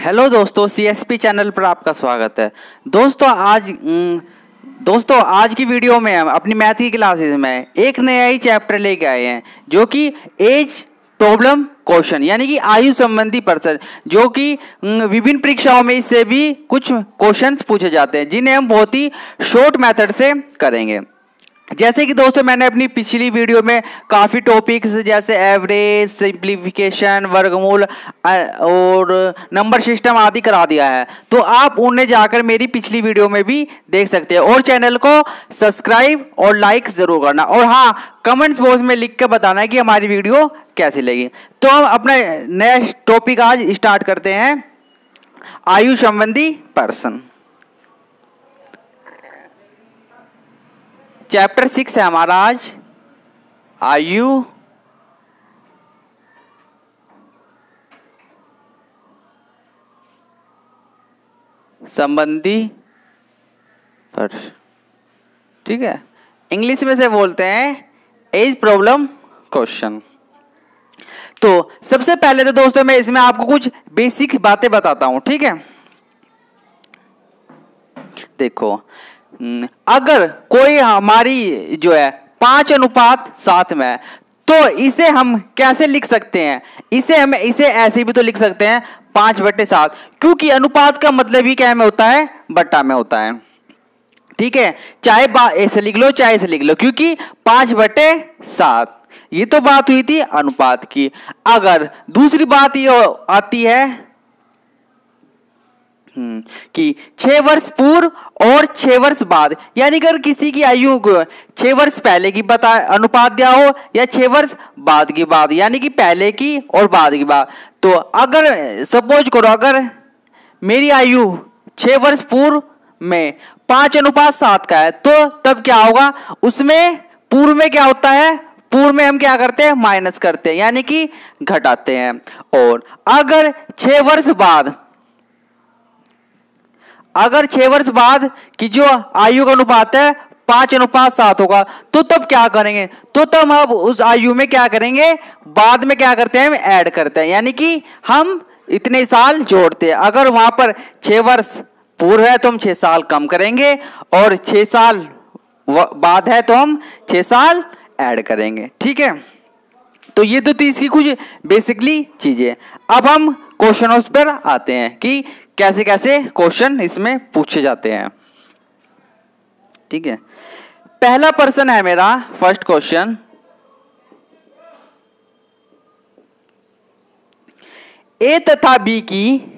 Hello दोस्तों, CSP channel पर आपका स्वागत है। दोस्तों आज की वीडियो में हम अपनी मैथ की क्लासेस में एक नया ही चैप्टर लेके आए हैं जो कि एज प्रॉब्लम क्वेश्चन यानी कि आयु संबंधी प्रश्न, जो कि विभिन्न परीक्षाओं में इससे भी कुछ क्वेश्चंस पूछे जाते हैं जिन्हें हम बहुत ही शॉर्ट मेथड से करेंगे। जैसे कि दोस्तों मैंने अपनी पिछली वीडियो में काफ़ी टॉपिक्स जैसे एवरेज, सिंप्लीफिकेशन, वर्गमूल और नंबर सिस्टम आदि करा दिया है, तो आप उन्हें जाकर मेरी पिछली वीडियो में भी देख सकते हैं। और चैनल को सब्सक्राइब और लाइक ज़रूर करना, और हाँ, कमेंट्स बॉक्स में लिख के बताना है कि हमारी वीडियो कैसी लगी। तो हम अपना नया टॉपिक आज स्टार्ट करते हैं, आयु संबंधी प्रश्न। चैप्टर 6 है हमारा आज, आयु संबंधी प्रश्न। ठीक है, इंग्लिश में से बोलते हैं एज प्रॉब्लम क्वेश्चन। तो सबसे पहले तो दोस्तों मैं इसमें आपको कुछ बेसिक बातें बताता हूं। ठीक है, देखो, अगर कोई हमारी जो है 5:7 में है, तो इसे हम कैसे लिख सकते हैं? इसे ऐसे भी तो लिख सकते हैं 5/7, क्योंकि अनुपात का मतलब ही क्या में होता है? बट्टा में होता है। ठीक है, चाहे ऐसे लिख लो चाहे ऐसे लिख लो, क्योंकि 5/7 ये तो बात हुई थी अनुपात की। अगर दूसरी बात ये आती है कि 6 वर्ष पूर्व और 6 वर्ष बाद, यानी अगर किसी की आयु को 6 वर्ष पहले की अनुपात दिया हो या 6 वर्ष बाद की बात, यानी कि पहले की और बाद की बात। तो अगर सपोज करो, अगर मेरी आयु 6 वर्ष पूर्व में 5:7 का है, तो तब क्या होगा? उसमें पूर्व में क्या होता है? पूर्व में हम क्या करते हैं? माइनस करते हैं, यानी कि घटाते हैं। और अगर 6 वर्ष बाद की जो आयु का अनुपात है 5:7 होगा, तो तब क्या करेंगे? तो तब हम उस आयु में क्या करेंगे? बाद में क्या करते हैं? हम ऐड करते हैं, यानी कि हम इतने साल जोड़ते हैं। अगर वहां पर 6 वर्ष पूर्व है तो हम 6 साल कम करेंगे, और 6 साल बाद है तो हम 6 साल ऐड करेंगे। ठीक है, तो ये तो थी इसकी कुछ बेसिकली चीजें। अब हम क्वेश्चनों पर आते हैं कि कैसे कैसे क्वेश्चन इसमें पूछे जाते हैं। ठीक है, पहला प्रश्न है मेरा, फर्स्ट क्वेश्चन, ए तथा बी की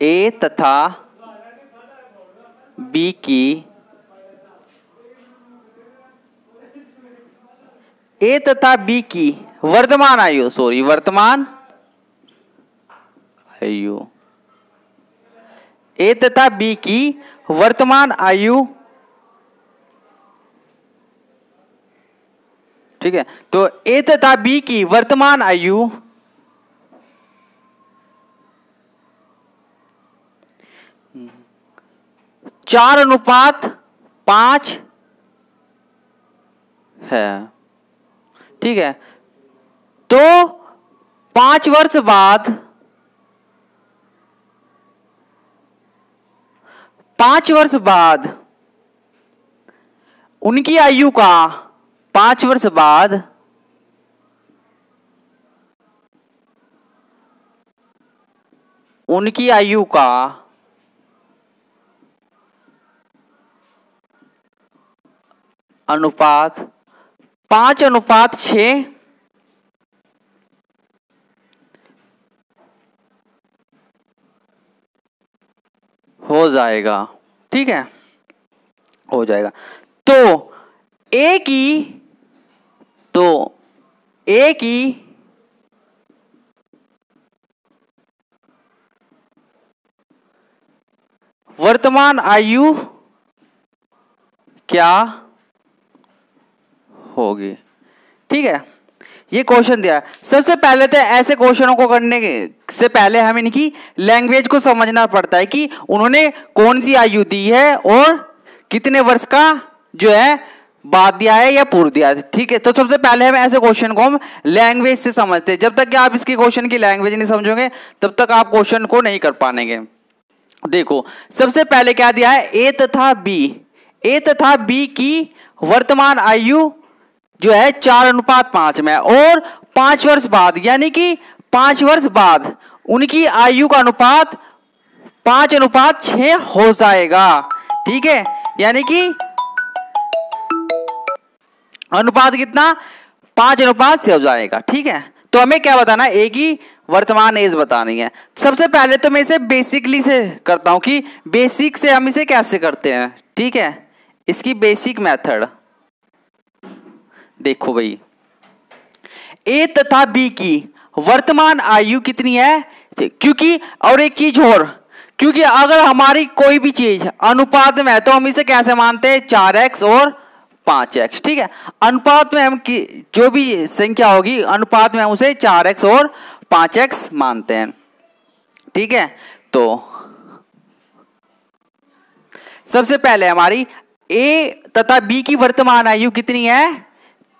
वर्तमान आयु ए तथा बी की वर्तमान आयु। ठीक है, तो ए तथा बी की वर्तमान आयु 4:5 है। ठीक है, तो 5 वर्ष बाद उनकी आयु का 5 वर्ष बाद उनकी आयु का अनुपात 5:6 हो जाएगा। ठीक है, हो जाएगा। तो ए की वर्तमान आयु क्या होगी? ठीक है, ये क्वेश्चन दिया। सबसे पहले तो ऐसे क्वेश्चनों को करने से पहले हमें इनकी लैंग्वेज को समझना पड़ता है कि उन्होंने कौन सी आयु दी है और कितने वर्ष का जो है बाद दिया है या पूर्व दिया है। ठीक है, तो सबसे पहले हम ऐसे क्वेश्चन को हम लैंग्वेज से समझते हैं। जब तक कि आप इसके क्वेश्चन की लैंग्वेज नहीं समझोगे तब तक आप क्वेश्चन को नहीं कर पाएंगे। देखो सबसे पहले क्या दिया है, ए तथा बी की वर्तमान आयु जो है 4:5 में, और 5 वर्ष बाद यानी कि 5 वर्ष बाद उनकी आयु का अनुपात 5:6 हो जाएगा। ठीक है, यानी कि अनुपात कितना, 5:6 हो जाएगा। ठीक है, तो हमें क्या बताना है, ए की वर्तमान एज बतानी है। सबसे पहले तो मैं इसे बेसिकली से करता हूं कि बेसिक से हम इसे कैसे करते हैं। ठीक है, इसकी बेसिक मेथड देखो भाई, ए तथा बी की वर्तमान आयु कितनी है, क्योंकि और एक चीज और, क्योंकि अगर हमारी कोई भी चीज अनुपात में है तो हम इसे कैसे मानते हैं, 4x और 5x। ठीक है, अनुपात में हम जो भी संख्या होगी अनुपात में हम उसे 4x और 5x मानते हैं। ठीक है, तो सबसे पहले हमारी ए तथा बी की वर्तमान आयु कितनी है,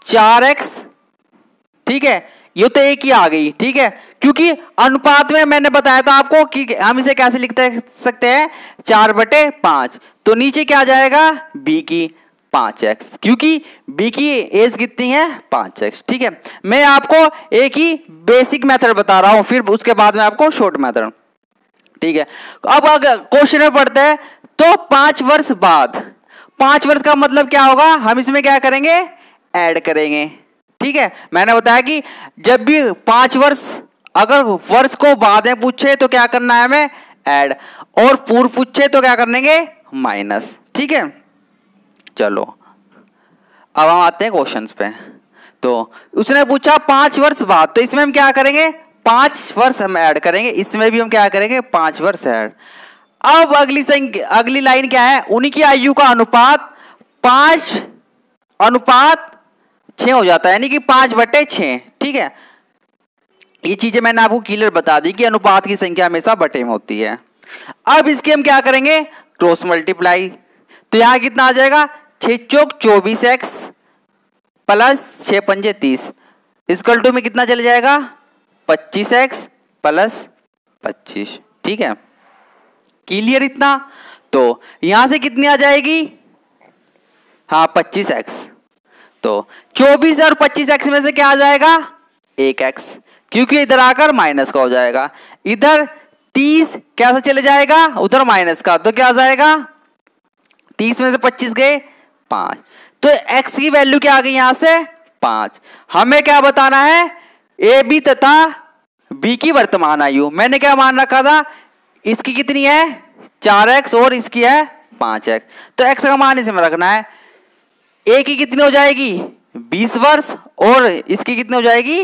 4x। ठीक है, ये तो एक ही आ गई। ठीक है, क्योंकि अनुपात में मैंने बताया था आपको कि हम इसे कैसे लिख सकते हैं, 4/5। तो नीचे क्या आ जाएगा, बी की 5x, क्योंकि बी की एज कितनी है, 5x। ठीक है, मैं आपको एक ही बेसिक मेथड बता रहा हूं, फिर उसके बाद में आपको शॉर्ट मेथड। ठीक है, अब अगर क्वेश्चन में पढ़ते हैं तो 5 वर्ष बाद, 5 वर्ष का मतलब क्या होगा, हम इसमें क्या करेंगे, ऐड करेंगे। ठीक है, मैंने बताया कि जब भी 5 वर्ष अगर वर्ष को बाद में पूछे तो क्या करना है हमें, ऐड, और पूर्व पूछे तो क्या करेंगे, माइनस। ठीक है, चलो अब हम आते हैं क्वेश्चंस पे। तो उसने पूछा 5 वर्ष बाद, तो इसमें हम क्या करेंगे, 5 वर्ष हम ऐड करेंगे, इसमें भी हम क्या करेंगे, 5 वर्ष ऐड। अब अगली लाइन क्या है, उनकी आयु का अनुपात 5:6 हो जाता है, यानी कि 5/6। ठीक है, ये चीजें मैंने आपको क्लियर बता दी कि अनुपात की संख्या हमेशा बटे में होती है। अब इसके हम क्या करेंगे, क्रॉस मल्टीप्लाई। तो यहां कितना आ जाएगा, 6 चौक 24x प्लस 6 पंजे 30 इक्वल टू में कितना चले जाएगा, 25x प्लस 25। ठीक है, क्लियर इतना। तो यहां से कितनी आ जाएगी, हाँ 25x। तो 24 और 25x में से क्या आ जाएगा, 1x, क्योंकि इधर आकर माइनस का हो जाएगा। इधर 30 क्या से चले जाएगा, उधर माइनस का, तो क्या आ जाएगा, 30 में से 25 गए 5। तो x की वैल्यू क्या आ गई, यहां से 5। हमें क्या बताना है, ए बी तथा बी की वर्तमान आयु। मैंने क्या मान रखा था, इसकी कितनी है, 4x और इसकी है 5x। तो x का मान इसमें रखना है। ए की कितनी हो जाएगी, 20 वर्ष, और इसकी कितनी हो जाएगी,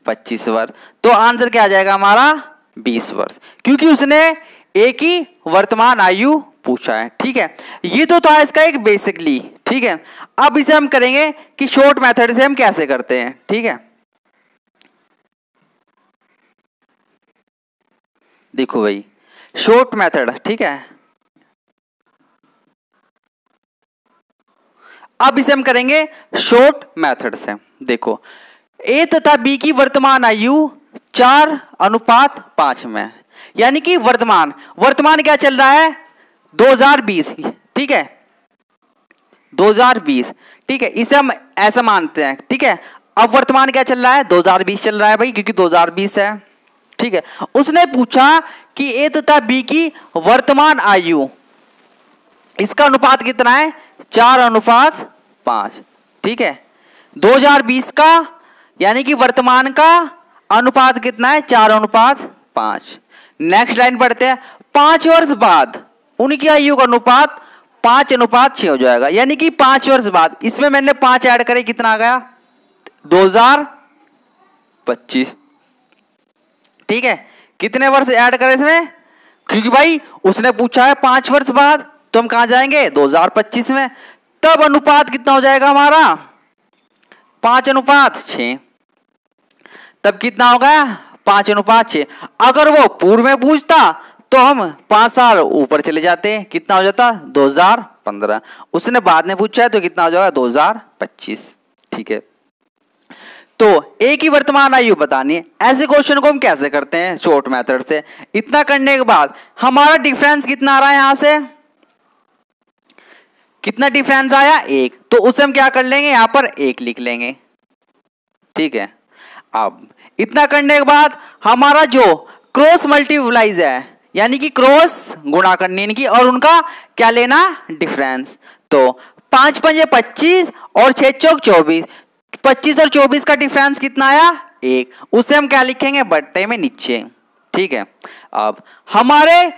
25 वर्ष। तो आंसर क्या आ जाएगा हमारा, 20 वर्ष, क्योंकि उसने ए की वर्तमान आयु पूछा है। ठीक है, ये तो था इसका एक बेसिकली। ठीक है, अब इसे हम करेंगे कि शॉर्ट मेथड से हम कैसे करते हैं। ठीक है, देखो भाई शॉर्ट मेथड। ठीक है, अब इसे हम करेंगे शॉर्ट मेथड से। देखो ए तथा बी की वर्तमान आयु 4:5 में, यानी कि वर्तमान क्या चल रहा है, 2020। ठीक है, 2020। ठीक है, इसे हम ऐसा मानते हैं। ठीक है, अब वर्तमान क्या चल रहा है, 2020 चल रहा है भाई, क्योंकि 2020 है। ठीक है, उसने पूछा कि ए तथा बी की वर्तमान आयु, इसका अनुपात कितना है, 4:5। ठीक है, 2020 का यानी कि वर्तमान का अनुपात कितना है, 4:5। नेक्स्ट लाइन पढ़ते हैं, 5 वर्ष बाद उनकी आयु का अनुपात 5:6 हो जाएगा, यानी कि 5 वर्ष बाद। इसमें मैंने 5 ऐड करे, कितना आ गया, 2025। ठीक है, कितने वर्ष ऐड करें इसमें, क्योंकि भाई उसने पूछा है 5 वर्ष बाद, तो हम कहां जाएंगे, 2025 में। तब अनुपात कितना हो जाएगा हमारा, 5:6। तब कितना हो गया, 5:6। अगर वो पूर्व में पूछता तो हम 5 साल ऊपर चले जाते, कितना हो जाता, 15। उसने बाद में पूछा है तो कितना हो जाएगा 2025। ठीक है, तो ए की वर्तमान आयु बतानी है। ऐसे क्वेश्चन को हम कैसे करते हैं? शॉर्ट मेथड से। इतना करने के बाद हमारा डिफरेंस कितना आ रहा है, यहां से कितना डिफरेंस आया 1, तो उसे हम क्या कर लेंगे, यहां पर 1 लिख लेंगे। ठीक है, अब इतना करने के बाद हमारा जो क्रॉस मल्टीप्लाइज है, यानी कि क्रॉस गुणा करनी इनकी, और उनका क्या लेना, डिफरेंस। तो 5 पंजे 25 और 6 चौक 24, 25 और 24 का डिफरेंस कितना आया 1, उसे हम क्या लिखेंगे, बट्टे में नीचे। ठीक है, अब हमारे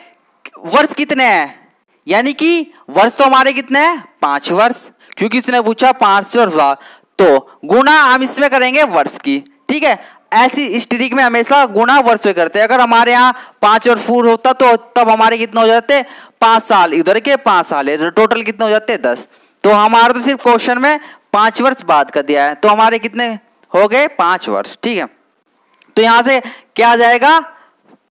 वर्ष कितने हैं, यानी कि वर्ष तो हमारे कितने हैं 5 वर्ष, क्योंकि उसने पूछा 5 वर्ष, तो गुणा हम इसमें करेंगे वर्ष की। ठीक है, ऐसी इस ट्रिक में हमेशा गुणा वर्ष में करते हैं। अगर हमारे यहाँ 5 वर्ष पूर्ण होता तो तब हमारे कितने हो जाते, 5 साल, इधर के 5 साल है, टोटल कितने हो जाते 10। तो हमारा तो सिर्फ क्वेश्चन में 5 वर्ष बाद का दिया है, तो हमारे कितने हो गए 5 वर्ष। ठीक है, तो यहां से क्या आ जाएगा,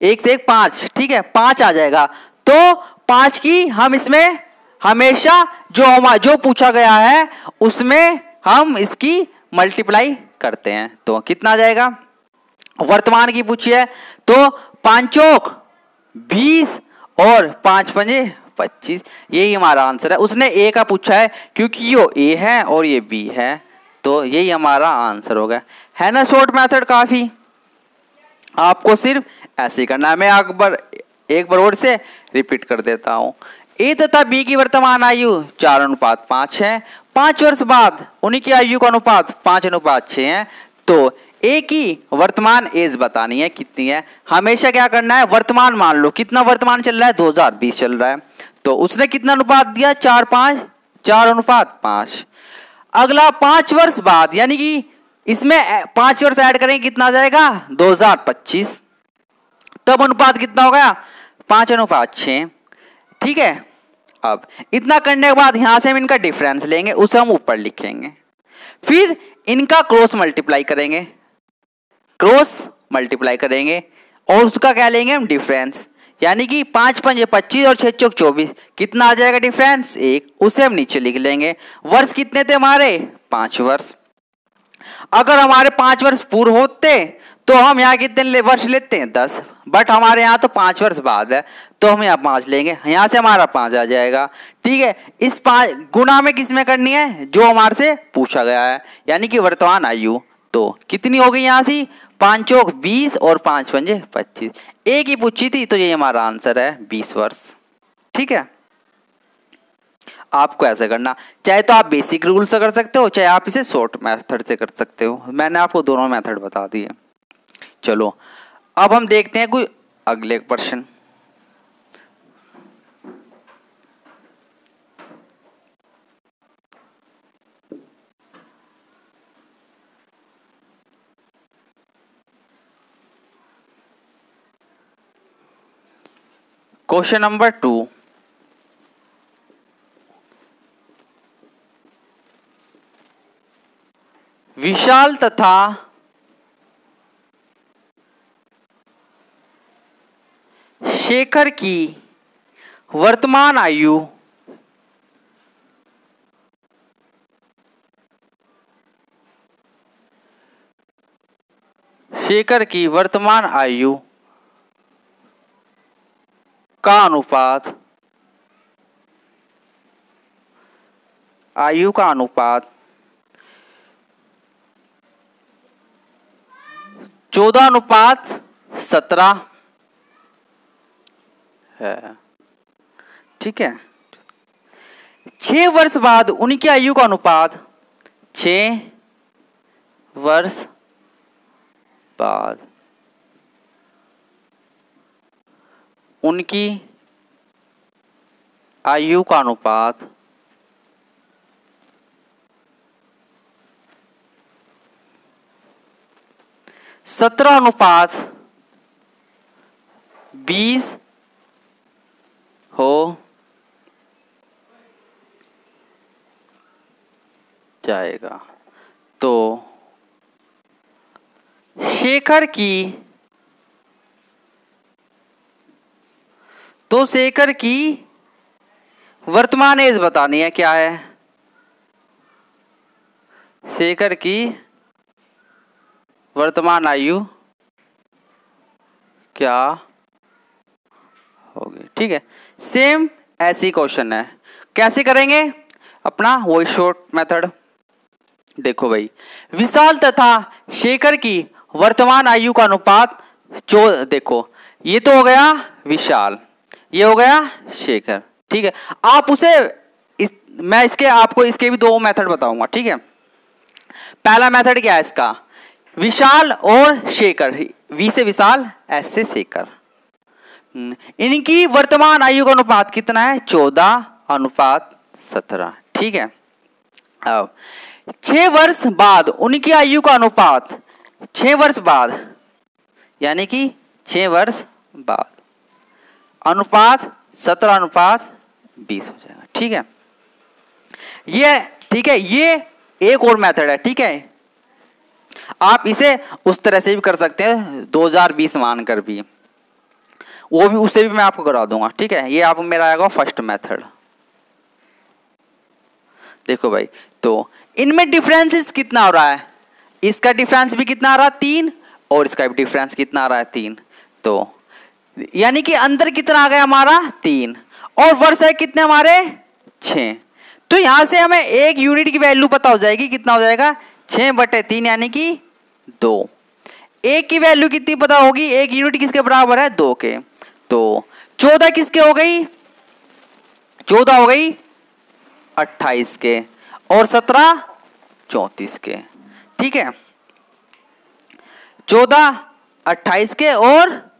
1 से 1 5, ठीक है 5 आ जाएगा। तो 5 की हम इसमें हमेशा जो पूछा गया है उसमें हम इसकी मल्टीप्लाई करते हैं, तो कितना आ जाएगा, वर्तमान की पूछी है तो 5 चौक 20 और 5 पंजे 25, यही हमारा आंसर है। उसने ए का पूछा है क्योंकि ये ए है और ये बी है, तो यही हमारा आंसर होगा। है ना शॉर्ट मेथड, काफी आपको सिर्फ ऐसे ही करना है। मैं एक बार और से रिपीट कर देता हूं। ए तथा बी की वर्तमान आयु 4:5 है। 5 वर्ष बाद उनकी आयु का अनुपात 5:6 है। तो ए की वर्तमान एज बतानी है कितनी है। हमेशा क्या करना है, वर्तमान मान लो, कितना वर्तमान चल रहा है 2020 चल रहा है, तो उसने कितना अनुपात दिया 4:5। अगला 5 वर्ष बाद, यानी कि इसमें 5 वर्ष ऐड करेंगे कितना आ जाएगा 2025, तब अनुपात कितना हो गया 5:6। ठीक है, अब इतना करने के बाद यहां से हम इनका डिफरेंस लेंगे, उसे हम ऊपर लिखेंगे, फिर इनका क्रॉस मल्टीप्लाई करेंगे और उसका क्या लेंगे हम डिफरेंस, यानी कि 5 पंजे 25 और 6 चौक 24, कितना आ जाएगा डिफरेंस 1, उसे हम नीचे लिख लेंगे। वर्ष कितने थे हमारे 5 वर्ष। अगर हमारे 5 वर्ष पूर्व होते तो हम यहाँ कितने वर्ष लेते हैं 10, बट हमारे यहाँ तो 5 वर्ष बाद है तो हम यहाँ 5 लेंगे, यहाँ से हमारा 5 आ जाएगा। ठीक है, इस 5 गुणा में किस में करनी है, जो हमारे से पूछा गया है, यानी कि वर्तमान आयु। तो कितनी हो गई यहाँ से 5 चौक 20 और 5 पंजे 25, एक ही पूछी थी, तो ये हमारा आंसर है 20 वर्ष। ठीक है, आपको ऐसे करना, चाहे तो आप बेसिक रूल से कर सकते हो, चाहे आप इसे शॉर्ट मेथड से कर सकते हो। मैंने आपको दोनों मेथड बता दिए। चलो अब हम देखते हैं कोई अगले प्रश्न। क्वेश्चन नंबर 2, विशाल तथा शेखर की वर्तमान आयु का अनुपात 14:17 है। ठीक है, 6 वर्ष बाद उनकी आयु का अनुपात 6 वर्ष बाद उनकी आयु का अनुपात 17:20 हो जाएगा। तो शेखर की वर्तमान एज बतानी है, क्या है, शेखर की वर्तमान आयु क्या होगी। ठीक है, सेम ऐसी क्वेश्चन है, कैसे करेंगे, अपना वही शॉर्ट मेथड। देखो भाई, विशाल तथा शेखर की वर्तमान आयु का अनुपात देखो ये तो हो गया विशाल, ये हो गया शेखर। ठीक है, आप उसे मैं इसके आपको इसके भी दो मेथड बताऊंगा। ठीक है, पहला मेथड क्या है इसका, विशाल और शेखर, वी से विशाल, एस से शेखर, इनकी वर्तमान आयु का अनुपात कितना है, 14:17। ठीक है, अब 6 वर्ष बाद उनकी आयु का अनुपात, 6 वर्ष बाद यानी कि 6 वर्ष बाद अनुपात 17:20 हो जाएगा। ठीक है, ये ठीक है, ये एक और मेथड है। ठीक है, आप इसे उस तरह से भी कर सकते हैं, 2020 मानकर भी, वो भी, उसे भी मैं आपको करा दूंगा। ठीक है, ये आप मेरा आएगा फर्स्ट मेथड। देखो भाई, तो इनमें डिफरेंसेस कितना हो रहा है, इसका डिफरेंस भी कितना आ रहा है 3, और इसका भी डिफरेंस कितना आ रहा है 3, तो यानी कि अंदर कितना आ गया हमारा 3, और वर्ष है कितने हमारे 6। तो यहां से हमें एक यूनिट की वैल्यू पता हो जाएगी, कितना हो जाएगा 6/3 यानी कि 2। एक की वैल्यू कितनी पता होगी, एक यूनिट किसके बराबर है 2 के, तो 14 किसके हो गई, 14 हो गई 28 के, और 17 34 के। ठीक है, 14 28 के, और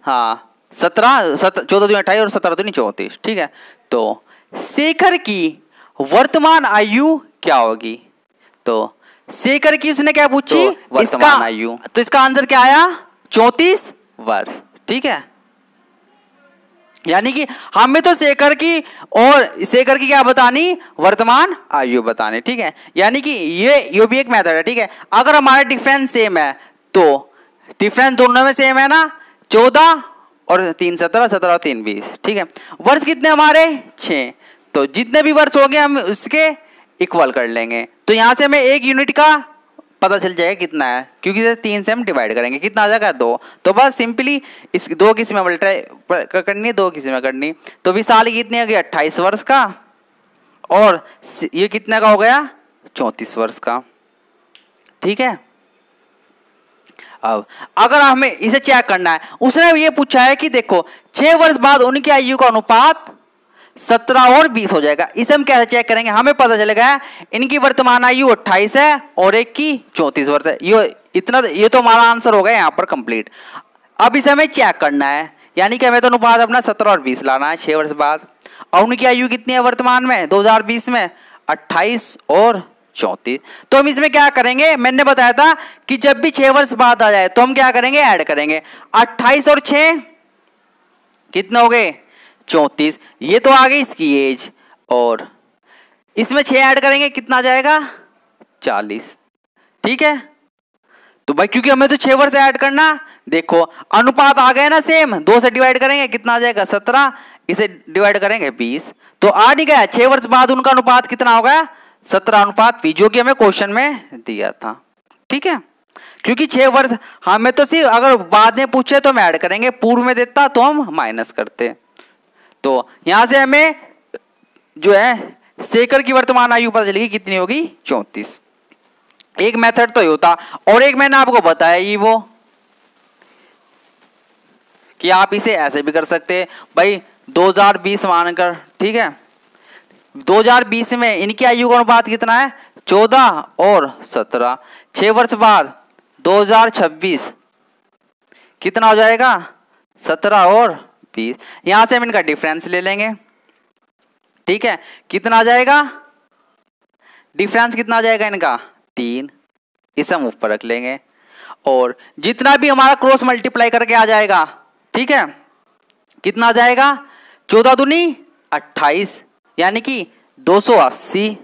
हाँ 14 दूनी 28 और 17 दूनी 34। ठीक है, तो शेखर की वर्तमान आयु क्या होगी, तो शेखर की उसने क्या पूछी, तो वर्तमान आयु, तो इसका आंसर क्या आया 34 वर्ष। ठीक है, यानी कि हमें तो शेखर की क्या बतानी, वर्तमान आयु बतानी। ठीक है, यानी कि ये भी एक मेथड है। ठीक है, अगर हमारा डिफरेंस सेम है तो डिफरेंस दोनों में सेम है ना, 14 और 3 17, 17 और 3 20। ठीक है, वर्ष कितने हमारे 6, तो जितने भी वर्ष हो गए हम उसके इक्वल कर लेंगे, तो यहां से हमें एक यूनिट का पता चल जाएगा कितना है, क्योंकि 3 से हम डिवाइड करेंगे, कितना आ जाएगा 2। तो बस सिंपली इस 2 किसी में मल्टीप्लाई करनी है, 2 किसी में करनी, तो विशाल कितनी हो गई 28 वर्ष का, और ये कितने का हो गया 34 वर्ष का। ठीक है, अब अगर हमें इसे चेक करना है, उसने ये पूछा है कि देखो 6 वर्ष बाद उनकी आयु का अनुपात 17 और 20 हो जाएगा। इसे हम कैसे चेक करेंगे, हमें पता चलेगा इनकी वर्तमान आयु 28 है और एक की 34 वर्ष है। ये तो हमारा आंसर हो गया यहाँ पर कंप्लीट। अब इसे हमें चेक करना है, यानी कि हमें तो अनुपात अपना 17 और 20 लाना है 6 वर्ष बाद, और उनकी आयु कितनी है वर्तमान में 2020 में 28 और 34। तो हम इसमें क्या करेंगे, मैंने बताया था कि जब भी 6 वर्ष बाद आ जाए तो हम क्या करेंगे, ऐड करेंगे। 28 और 6 कितने हो गए 34, ये तो आ गई इसकी एज, और इसमें 6 ऐड करेंगे कितना आ जाएगा 40। ठीक है, तो भाई क्योंकि हमें तो 6 वर्ष ऐड करना, देखो अनुपात आ गए ना सेम, 2 से डिवाइड करेंगे कितना आ जाएगा 17, इसे डिवाइड करेंगे 20, तो आ नहीं गया। 6 वर्ष बाद उनका अनुपात कितना होगा 17:20, जो कि हमें क्वेश्चन में दिया था। ठीक है, क्योंकि 6 वर्ष हमें तो सिर्फ अगर बाद में पूछे तो हम ऐड करेंगे, पूर्व में देता तो हम माइनस करते। तो यहां से हमें जो है शेखर की वर्तमान आयु पता चलेगी कितनी होगी 34। एक मेथड तो ये होता, और एक मैंने आपको बताया ही वो कि आप इसे ऐसे भी कर सकते हैं भाई 2020 मानकर। ठीक है, 2020 में इनकी आयु का अनुपात कितना है 14 और 17, 6 वर्ष बाद 2026 कितना हो जाएगा 17 और 20, यहां से हम इनका डिफरेंस ले लेंगे। ठीक है, कितना आ जाएगा डिफरेंस, कितना आ जाएगा इनका 3, इसे हम ऊपर रख लेंगे, और जितना भी हमारा क्रॉस मल्टीप्लाई करके आ जाएगा, ठीक है, कितना आ जाएगा 14 दूनी 28 यानी कि 280,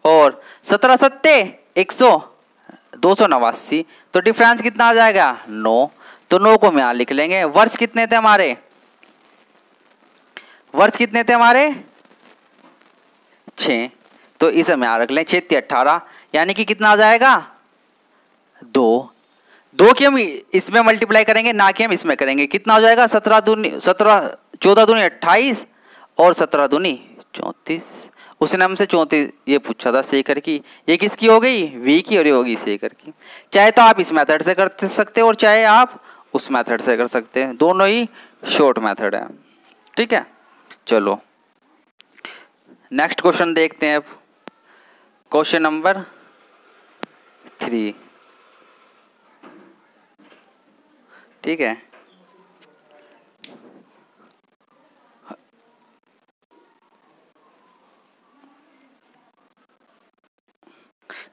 और 17 सत्ते 289, तो डिफरेंस कितना आ जाएगा 9, तो 9 को हम यहां लिख लेंगे। वर्ष कितने थे हमारे वर्ष कितने थे हमारे 6, तो इसे हम यहाँ रख लें 6 18, यानी कि कितना आ जाएगा 2 की हम इसमें मल्टीप्लाई करेंगे, ना कि हम इसमें करेंगे। कितना हो जाएगा 17 दूनी 17, 14 दूनी 28 और 17 दूनी 34। उसने हमसे 34 ये पूछा था सेकर की, ये किसकी हो गई v की, और ये होगी सेकर की। चाहे तो आप इस मेथड से कर सकते हो और चाहे आप उस मेथड से कर सकते हैं, दोनों ही शॉर्ट मेथड है। ठीक है, चलो नेक्स्ट क्वेश्चन देखते हैं। अब क्वेश्चन नंबर 3। ठीक है,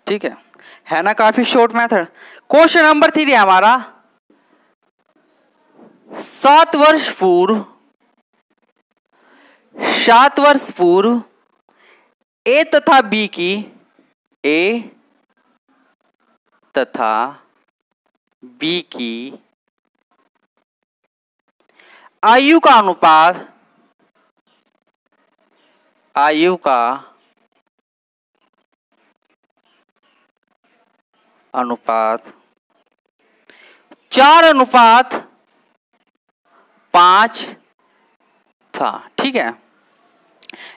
ठीक है ना, काफी शॉर्ट मेथड। क्वेश्चन नंबर 3 है हमारा 7 वर्ष पूर्व ए तथा बी की आयु का अनुपात 4:5 था। ठीक है,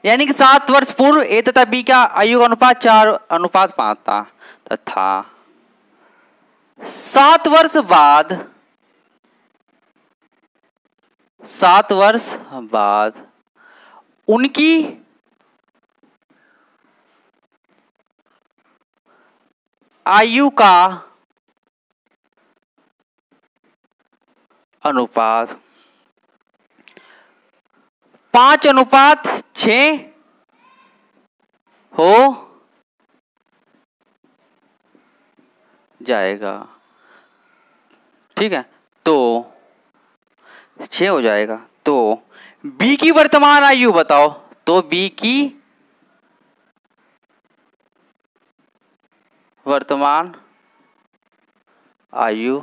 यानी कि 7 वर्ष पूर्व ए तथा बी का आयु का अनुपात 4:5 था, तथा 7 वर्ष बाद उनकी आयु का अनुपात 5:6 हो जाएगा। ठीक है, तो 6 हो जाएगा। तो बी की वर्तमान आयु बताओ, तो बी की वर्तमान आयु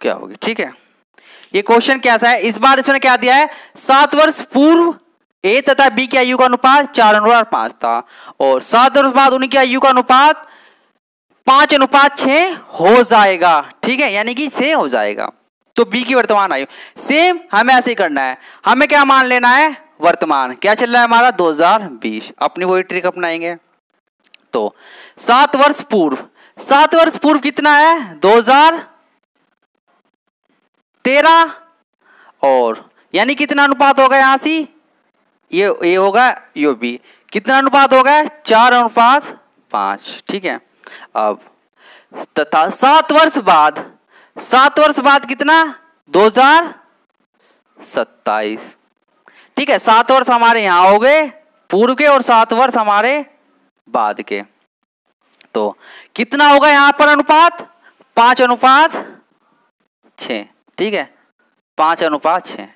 क्या होगी। ठीक है, ये क्वेश्चन कैसा है, इस बार इसने क्या दिया है 7 वर्ष पूर्व ए तथा बी की आयु का अनुपात 4:5 था और 7 वर्ष बाद उनकी आयु का अनुपात 5:6 हो जाएगा। ठीक है, यानी कि 6 हो जाएगा। तो बी की वर्तमान आयु सेम हमें ऐसे ही करना है। हमें क्या मान लेना है, वर्तमान क्या चल रहा है हमारा 2020, अपनी वही ट्रिक अपनाएंगे। तो 7 वर्ष पूर्व कितना है 2013, और यानी कितना अनुपात होगा यहां से, ये होगा यो बी, कितना अनुपात होगा 4:5। ठीक है, अब तथा 7 वर्ष बाद कितना 2027। ठीक है, 7 वर्ष हमारे यहां हो गए पूर्व के और 7 वर्ष हमारे बाद के। तो कितना होगा यहां पर अनुपात 5:6। ठीक है, 5:6।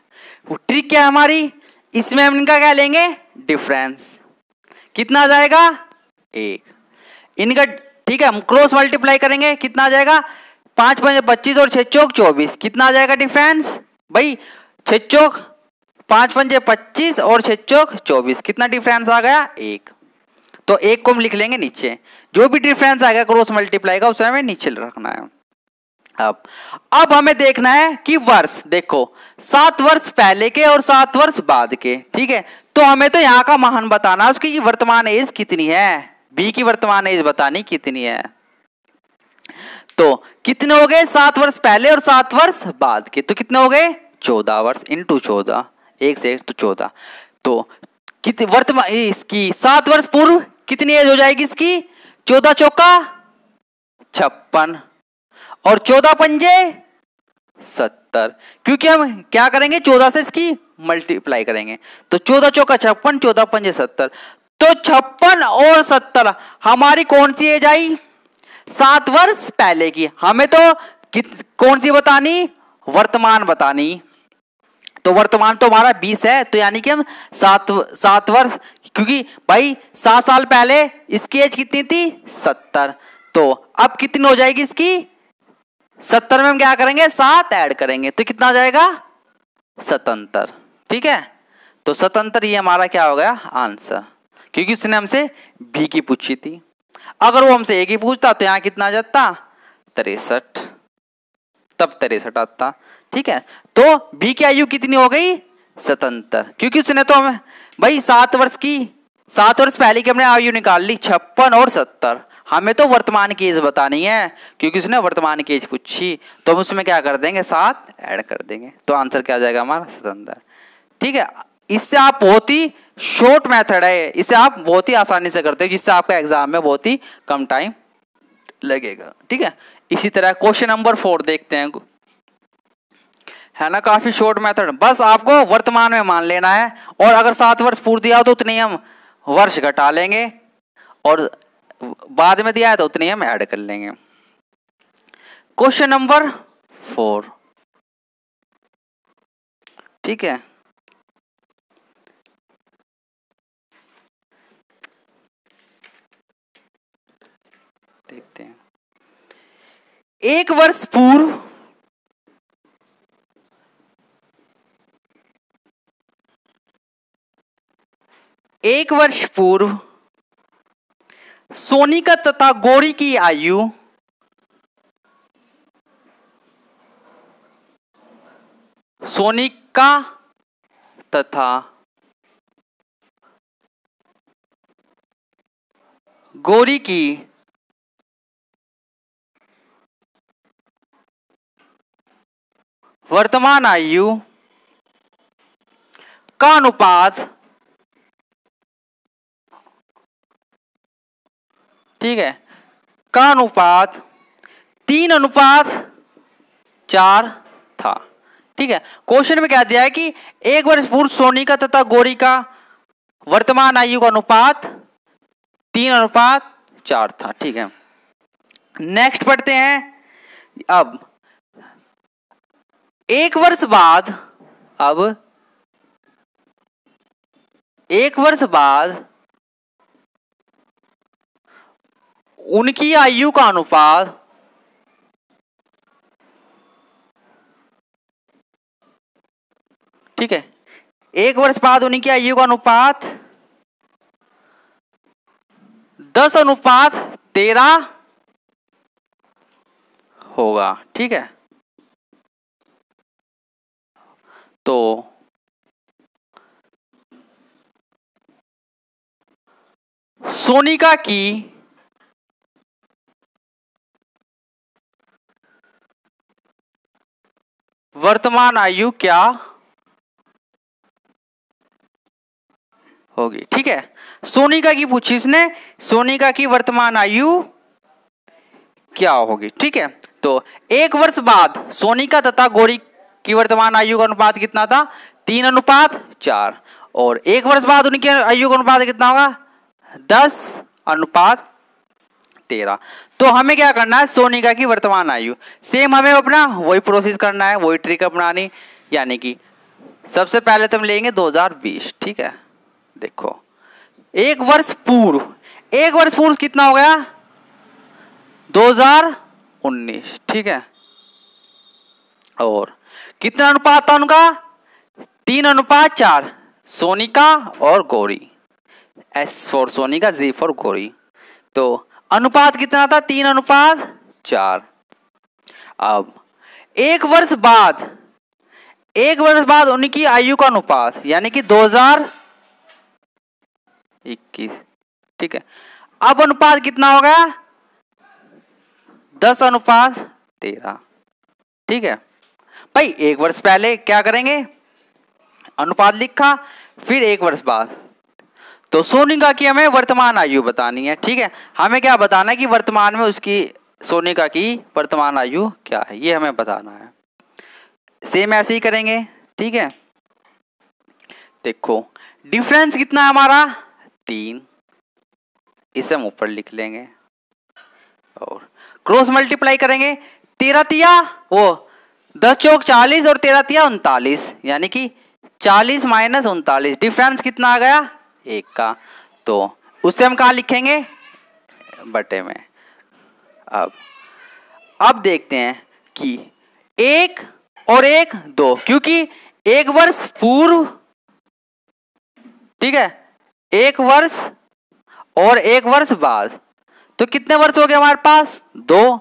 वो ट्रिक क्या है हमारी, इसमें हम इनका क्या लेंगे डिफरेंस, कितना आ जाएगा 1 इनका। ठीक है, हम क्रॉस मल्टीप्लाई करेंगे, कितना आ जाएगा 5 × 5 = 25 और 6 चौक 24, कितना आ जाएगा डिफरेंस भाई 6 चौक 5 × 5 = 25 और 6 चौक 24, कितना डिफरेंस आ गया 1। तो 1 को हम लिख लेंगे नीचे, जो भी डिफरेंस आ गया क्रॉस मल्टीप्लाई का उसे हमें नीचे रखना है। अब हमें देखना है कि वर्ष, देखो 7 वर्ष पहले के और 7 वर्ष बाद के। ठीक है, तो हमें तो यहाँ का मान बताना है, उसकी वर्तमान एज कितनी है, बी की वर्तमान एज बतानी कितनी है। तो कितने हो गए 7 वर्ष पहले और 7 वर्ष बाद के, तो कितने हो गए 14 वर्ष इंटू 14, 1 से 1 तो 14। तो वर्तमान इसकी 7 वर्ष पूर्व कितनी एज हो जाएगी इसकी 14 चौका 56 और 14 पंजे 70, क्योंकि हम क्या करेंगे 14 से इसकी मल्टीप्लाई करेंगे। तो 14 चौका 56, 14 पंजे 70, तो 56 और 70 हमारी कौन सी एज आई 7 वर्ष पहले की। हमें तो कौन सी बतानी, वर्तमान बतानी। तो वर्तमान तो हमारा 20 है, तो यानी कि हम 7 वर्ष, क्योंकि भाई 7 साल पहले इसकी एज कितनी थी 70, तो अब कितनी हो जाएगी इसकी 70 में हम क्या करेंगे, 7 ऐड करेंगे तो कितना आ जाएगा, 77। ठीक है, तो 77 ये हमारा क्या हो गया आंसर, क्योंकि उसने हमसे बी की पूछी थी। अगर वो हमसे ए की पूछता तो यहाँ कितना आ जाता, 63, तब 63 आता। ठीक है, तो बी की आयु कितनी हो गई, 77, क्योंकि उसने तो हमें भाई 7 वर्ष पहले की हमने आयु निकाल ली 56 और 70। हमें तो वर्तमान की एज बतानी है, क्योंकि उसने वर्तमान की एज पूछी, तो हम उसमें क्या कर देंगे, 7 ऐड कर देंगे, तो आंसर क्या आ जाएगा हमारा 77। ठीक है, इससे आप बहुत ही शॉर्ट मेथड है, इसे आप बहुत ही आसानी से करते हो, जिससे आपका एग्जाम में बहुत ही कम टाइम लगेगा। ठीक है, इसी तरह क्वेश्चन नंबर 4 देखते हैं, है ना, काफी शॉर्ट मेथड, बस आपको वर्तमान में मान लेना है, और अगर 7 वर्ष पूर्व दिया हो तो उतने हम वर्ष घटा लेंगे, और बाद में दिया है तो उतने हम ऐड कर लेंगे। क्वेश्चन नंबर 4, ठीक है, देखते हैं। 1 वर्ष पूर्व सोनिका तथा गौरी की आयु सोनिका तथा गौरी की वर्तमान आयु का अनुपात, ठीक है, का अनुपात 3:4 था। ठीक है, क्वेश्चन में क्या दिया है कि 1 वर्ष पूर्व सोनिका तथा गौरी का वर्तमान आयु का अनुपात 3:4 था। ठीक है, नेक्स्ट पढ़ते हैं। अब 1 वर्ष बाद उनकी आयु का अनुपात ठीक है, 1 वर्ष बाद उनकी आयु का अनुपात 10:13 होगा। ठीक है, तो सोनिका की वर्तमान आयु क्या होगी। ठीक है, सोनिका की पूछी इसने, सोनिका की वर्तमान आयु क्या होगी। ठीक है, तो 1 वर्ष बाद सोनिका तथा गौरी की वर्तमान आयु का अनुपात कितना था, 3:4, और 1 वर्ष बाद उनकी आयु का अनुपात कितना होगा, 10:13। तो हमें क्या करना है, सोनिका की वर्तमान आयु, सेम हमें अपना वही प्रोसेस करना है, वही ट्रिक अपनानी, यानी कि सबसे पहले तो हम लेंगे 2020। ठीक है, देखो 1 वर्ष पूर्व कितना हो गया, 2019। ठीक है, और कितना अनुपात था उनका, 3:4, सोनिका और Gauri, S for Sonika, G for Gauri, तो अनुपात कितना था, 3:4। अब 1 वर्ष बाद उनकी आयु का अनुपात, यानी कि 2021। ठीक है, अब अनुपात कितना हो गया, 10:13। ठीक है भाई, 1 वर्ष पहले क्या करेंगे, अनुपात लिखा, फिर 1 वर्ष बाद, तो सोनिका की हमें वर्तमान आयु बतानी है। ठीक है, हमें क्या बताना है कि वर्तमान में उसकी सोनिका की वर्तमान आयु क्या है, ये हमें बताना है। सेम ऐसे ही करेंगे। ठीक है, देखो डिफरेंस कितना है हमारा, 3, इसे हम ऊपर लिख लेंगे, और क्रॉस मल्टीप्लाई करेंगे, 13 वो 10 चौक 40 और 13 39, यानी कि 40 माइनस 39, डिफरेंस कितना आ गया, 1 का, तो उससे हम कहाँ लिखेंगे, बटे में। अब देखते हैं की, एक और एक दो, क्योंकि एक वर्ष पूर्व, ठीक है, एक वर्ष और एक वर्ष बाद, तो कितने वर्ष हो गए हमारे पास? दो,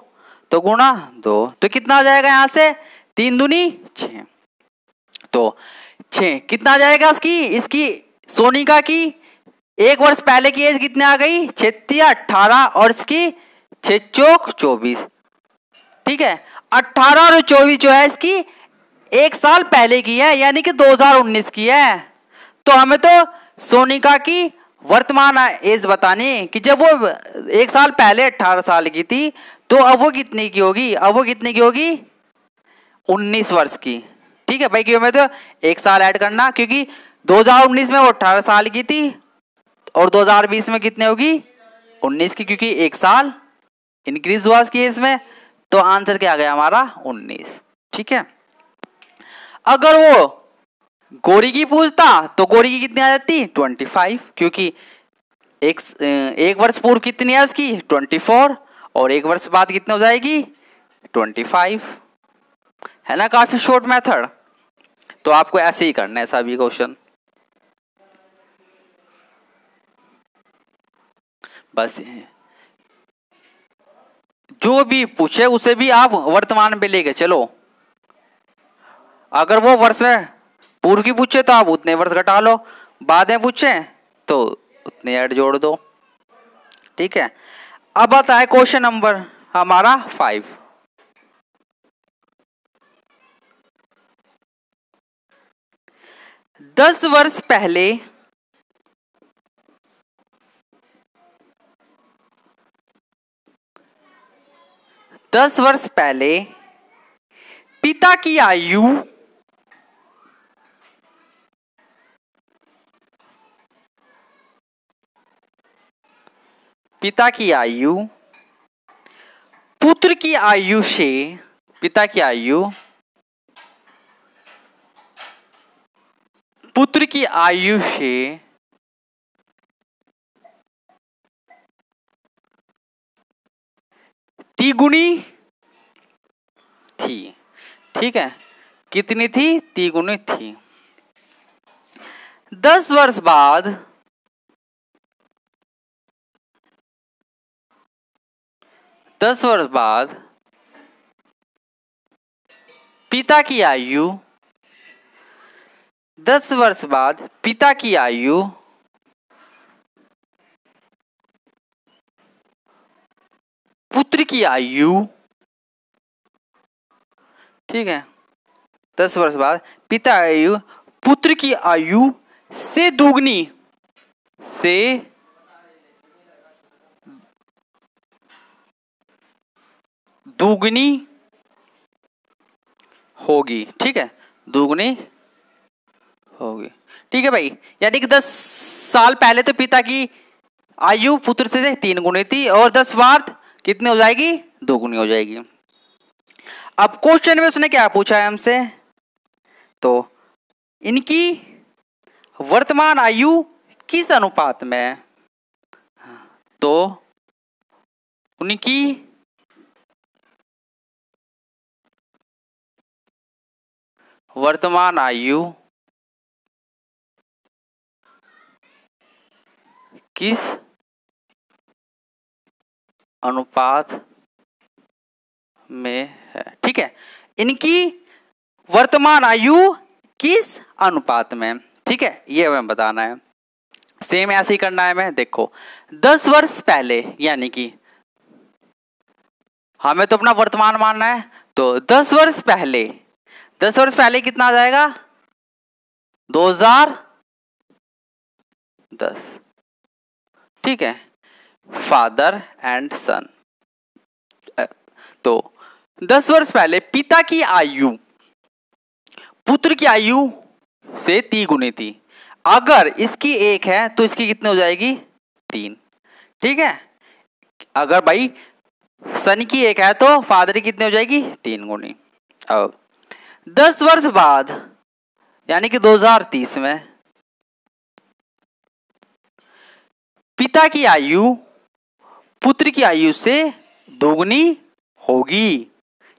तो गुणा दो, तो कितना आ जाएगा यहां से? 3 दूनी 6, तो 6 कितना आ जाएगा इसकी सोनिका की एक वर्ष पहले की एज कितनी आ गई? 6 18 और इसकी 6 चौक 24, ठीक है। 18 और 24 जो है इसकी एक साल पहले की है, यानी कि 2019 की है। तो हमें तो सोनिका की वर्तमान एज बतानी कि जब वो एक साल पहले 18 साल की थी, तो अब वो कितने की होगी? अब वो कितने की होगी? 19 वर्ष की, ठीक है भाई। क्यों? में तो एक साल ऐड करना, क्योंकि 2019 में वो 18 साल की थी और 2020 में कितने होगी? 19 की, क्योंकि एक साल इंक्रीज हुआ इसकी एज में। तो आंसर क्या आ गया हमारा? 19, ठीक है। अगर वो गोरी की पूछता तो गोरी की कितनी आ जाती? 25, क्योंकि एक वर्ष पूर्व कितनी है उसकी? 24, और एक वर्ष बाद कितनी हो जाएगी? 25, है ना। काफी शॉर्ट मेथड। तो आपको ऐसे ही करना है सभी क्वेश्चन, बस जो भी पूछे उसे भी आप वर्तमान में लेके चलो। अगर वो वर्ष में पूर्व की पूछे तो आप उतने वर्ष घटा लो, बाद में पूछे तो उतने ऐड जोड़ दो, ठीक है। अब आता है क्वेश्चन नंबर हमारा 5। दस वर्ष पहले पिता की आयु पुत्र की आयु से, पिता की आयु पुत्र की आयु से तिगुनी थी, ठीक है। कितनी थी? तिगुनी थी। 10 वर्ष बाद पिता की आयु 10 वर्ष बाद पिता की आयु पुत्र की आयु, ठीक है। 10 वर्ष बाद पिता आयु पुत्र की आयु से दुगनी होगी, ठीक है। दुगनी होगी, ठीक है भाई। यानी कि 10 साल पहले तो पिता की आयु पुत्र से 3 गुनी थी, और 10 बाद कितनी हो जाएगी? 2 गुनी हो जाएगी। अब क्वेश्चन में उसने क्या पूछा है हमसे? तो इनकी वर्तमान आयु किस अनुपात में है? तो उनकी वर्तमान आयु किस अनुपात में है, ठीक है। इनकी वर्तमान आयु किस अनुपात में, ठीक है, ये हमें बताना है। सेम ऐसे ही करना है हमें। देखो 10 वर्ष पहले, यानी कि हमें तो अपना वर्तमान मानना है, तो 10 वर्ष पहले कितना आ जाएगा? 2010, ठीक है। फादर एंड सन, तो 10 वर्ष पहले पिता की आयु पुत्र की आयु से 3 गुनी थी। अगर इसकी 1 है तो इसकी कितनी हो जाएगी? 3, ठीक है। अगर भाई सन की 1 है तो फादर की कितनी हो जाएगी? 3 गुनी। अब 10 वर्ष बाद, यानी कि 2030 में पिता की आयु पुत्र की आयु से 2 गुनी होगी,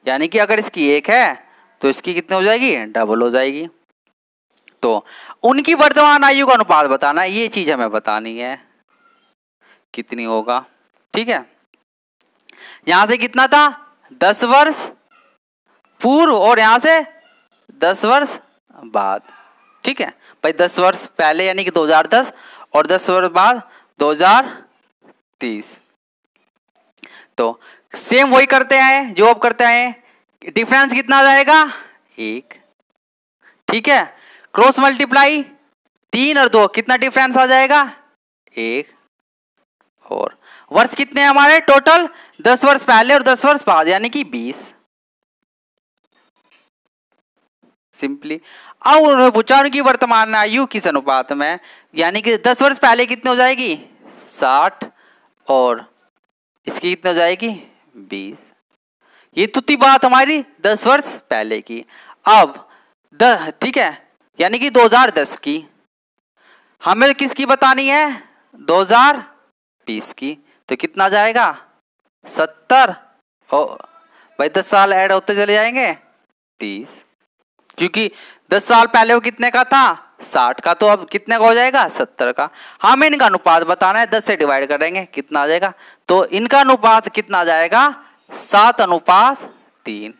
यानी कि अगर इसकी 1 है तो इसकी कितनी हो जाएगी, डबल हो जाएगी। तो उनकी वर्तमान आयु का अनुपात बताना है, ये चीज हमें बतानी है कितनी होगा। ठीक है, यहां से कितना था 10 वर्ष पूर्व और यहां से 10 वर्ष बाद। ठीक है भाई, 10 वर्ष पहले यानी कि 2010 और 10 वर्ष बाद 2030। तो सेम वही करते आए जो अब करते आए, डिफरेंस कितना आ जाएगा 1। ठीक है, क्रॉस मल्टीप्लाई 3 और 2 कितना डिफरेंस आ जाएगा 1। और वर्ष कितने हैं हमारे टोटल 10 वर्ष पहले और 10 वर्ष बाद यानी कि 20। सिंपली अब उन्होंने पूछा उनकी वर्तमान आयु किस अनुपात में, यानी कि 10 वर्ष पहले कितने हो जाएगी 60 और इसकी कितने हो जाएगी 20। ये तो थी बात हमारी 10 वर्ष पहले की। अब ठीक है, यानी कि 2010 की, हमें किसकी बतानी है 2020 की। तो कितना जाएगा 70 और भाई 10 साल ऐड होते चले जाएंगे 30, क्योंकि 10 साल पहले वो कितने का था 60 का, तो अब कितने का हो जाएगा 70 का। हमें इनका अनुपात बताना है, 10 से डिवाइड करेंगे कितना आ जाएगा, तो इनका अनुपात कितना आ जाएगा 7:3।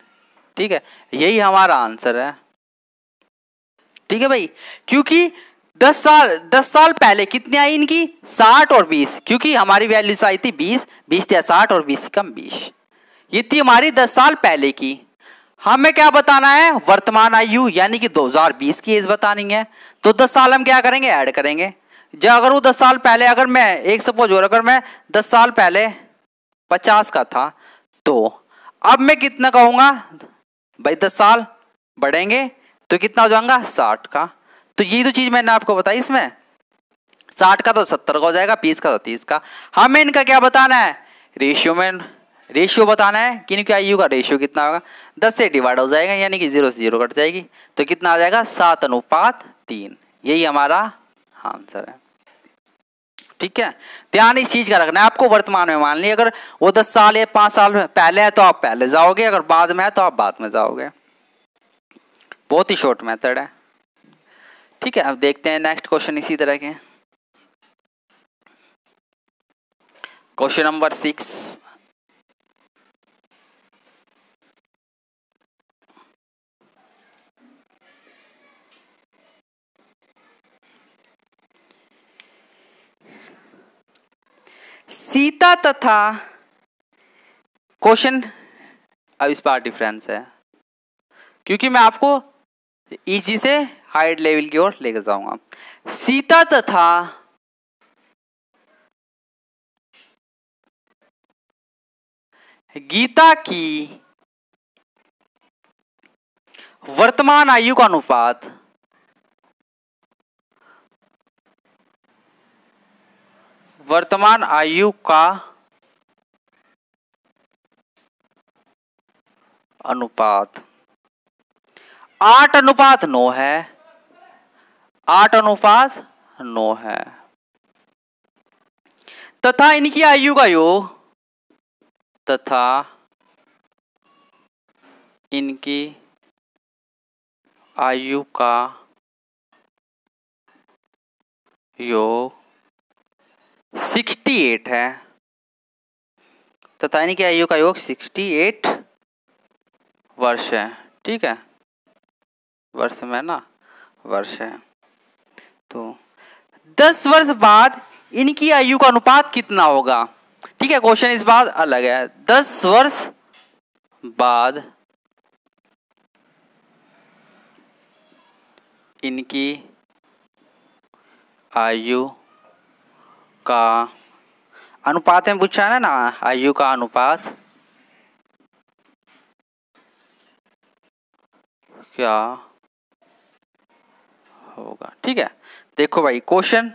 ठीक है, यही हमारा आंसर है। ठीक है भाई, क्योंकि 10 साल पहले कितनी आई इनकी 60 और 20, क्योंकि हमारी वैल्यूज आई थी 20 या 60 और 20 कम 20, ये थी हमारी 10 साल पहले की। हमें क्या बताना है वर्तमान आयु यानी कि 2020 की एज बतानी है। तो 10 साल हम क्या करेंगे ऐड करेंगे। जब अगर वो 10 साल पहले, अगर मैं एक सपोज हो, अगर मैं 10 साल पहले 50 का था, तो अब मैं कितना कहूंगा भाई 10 साल बढ़ेंगे तो कितना हो जाऊंगा 60 का। तो ये तो चीज मैंने आपको बताई, इसमें 60 का तो 70 का हो जाएगा, 20 का तो 30 का। हमें इनका क्या बताना है रेशियो बताना है कि इनकी आयु का रेशियो कितना होगा। 10 से डिवाइड हो जाएगा यानी कि 0 से 0 कट जाएगी, तो कितना आ जाएगा 7:3। यही हमारा आंसर है। ठीक है, ध्यान इस चीज का रखना है आपको। वर्तमान में मान ली अगर वो 10 साल या 5 साल पहले है तो आप पहले जाओगे, अगर बाद में है तो आप बाद में जाओगे। बहुत ही शॉर्ट मेथड है। ठीक है, अब देखते हैं नेक्स्ट क्वेश्चन इसी तरह के। क्वेश्चन नंबर 6, सीता तथा क्वेश्चन, अब इस बार डिफरेंस है क्योंकि मैं आपको इजी से हाई लेवल की ओर लेकर जाऊंगा। सीता तथा गीता की वर्तमान आयु का अनुपात वर्तमान आयु का अनुपात 8:9 है। 8:9 है तथा इनकी आयु का योग तथा इनकी आयु का योग 68 है। तथा इनकी आयु का योग 68 वर्ष है। ठीक है, वर्ष में ना वर्ष है। तो 10 वर्ष बाद इनकी आयु का अनुपात कितना होगा। ठीक है, क्वेश्चन इस बात अलग है। 10 वर्ष बाद इनकी आयु का अनुपात में पूछा है ना, आयु का अनुपात क्या होगा। ठीक है, देखो भाई क्वेश्चन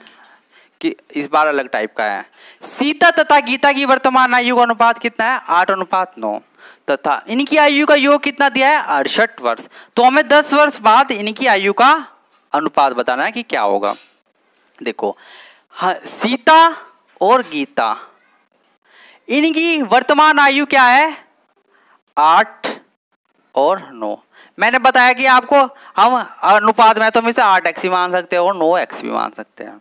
कि इस बार अलग टाइप का है। सीता तथा गीता की वर्तमान आयु का अनुपात कितना है 8:9 तथा इनकी आयु का योग कितना दिया है 68 वर्ष। तो हमें 10 वर्ष बाद इनकी आयु का अनुपात बताना है कि क्या होगा। देखो सीता और गीता, इनकी वर्तमान आयु क्या है 8 और 9। मैंने बताया कि आपको हम अनुपात में तो हमेशा 8x भी मान सकते हैं और 9x भी मान सकते हैं।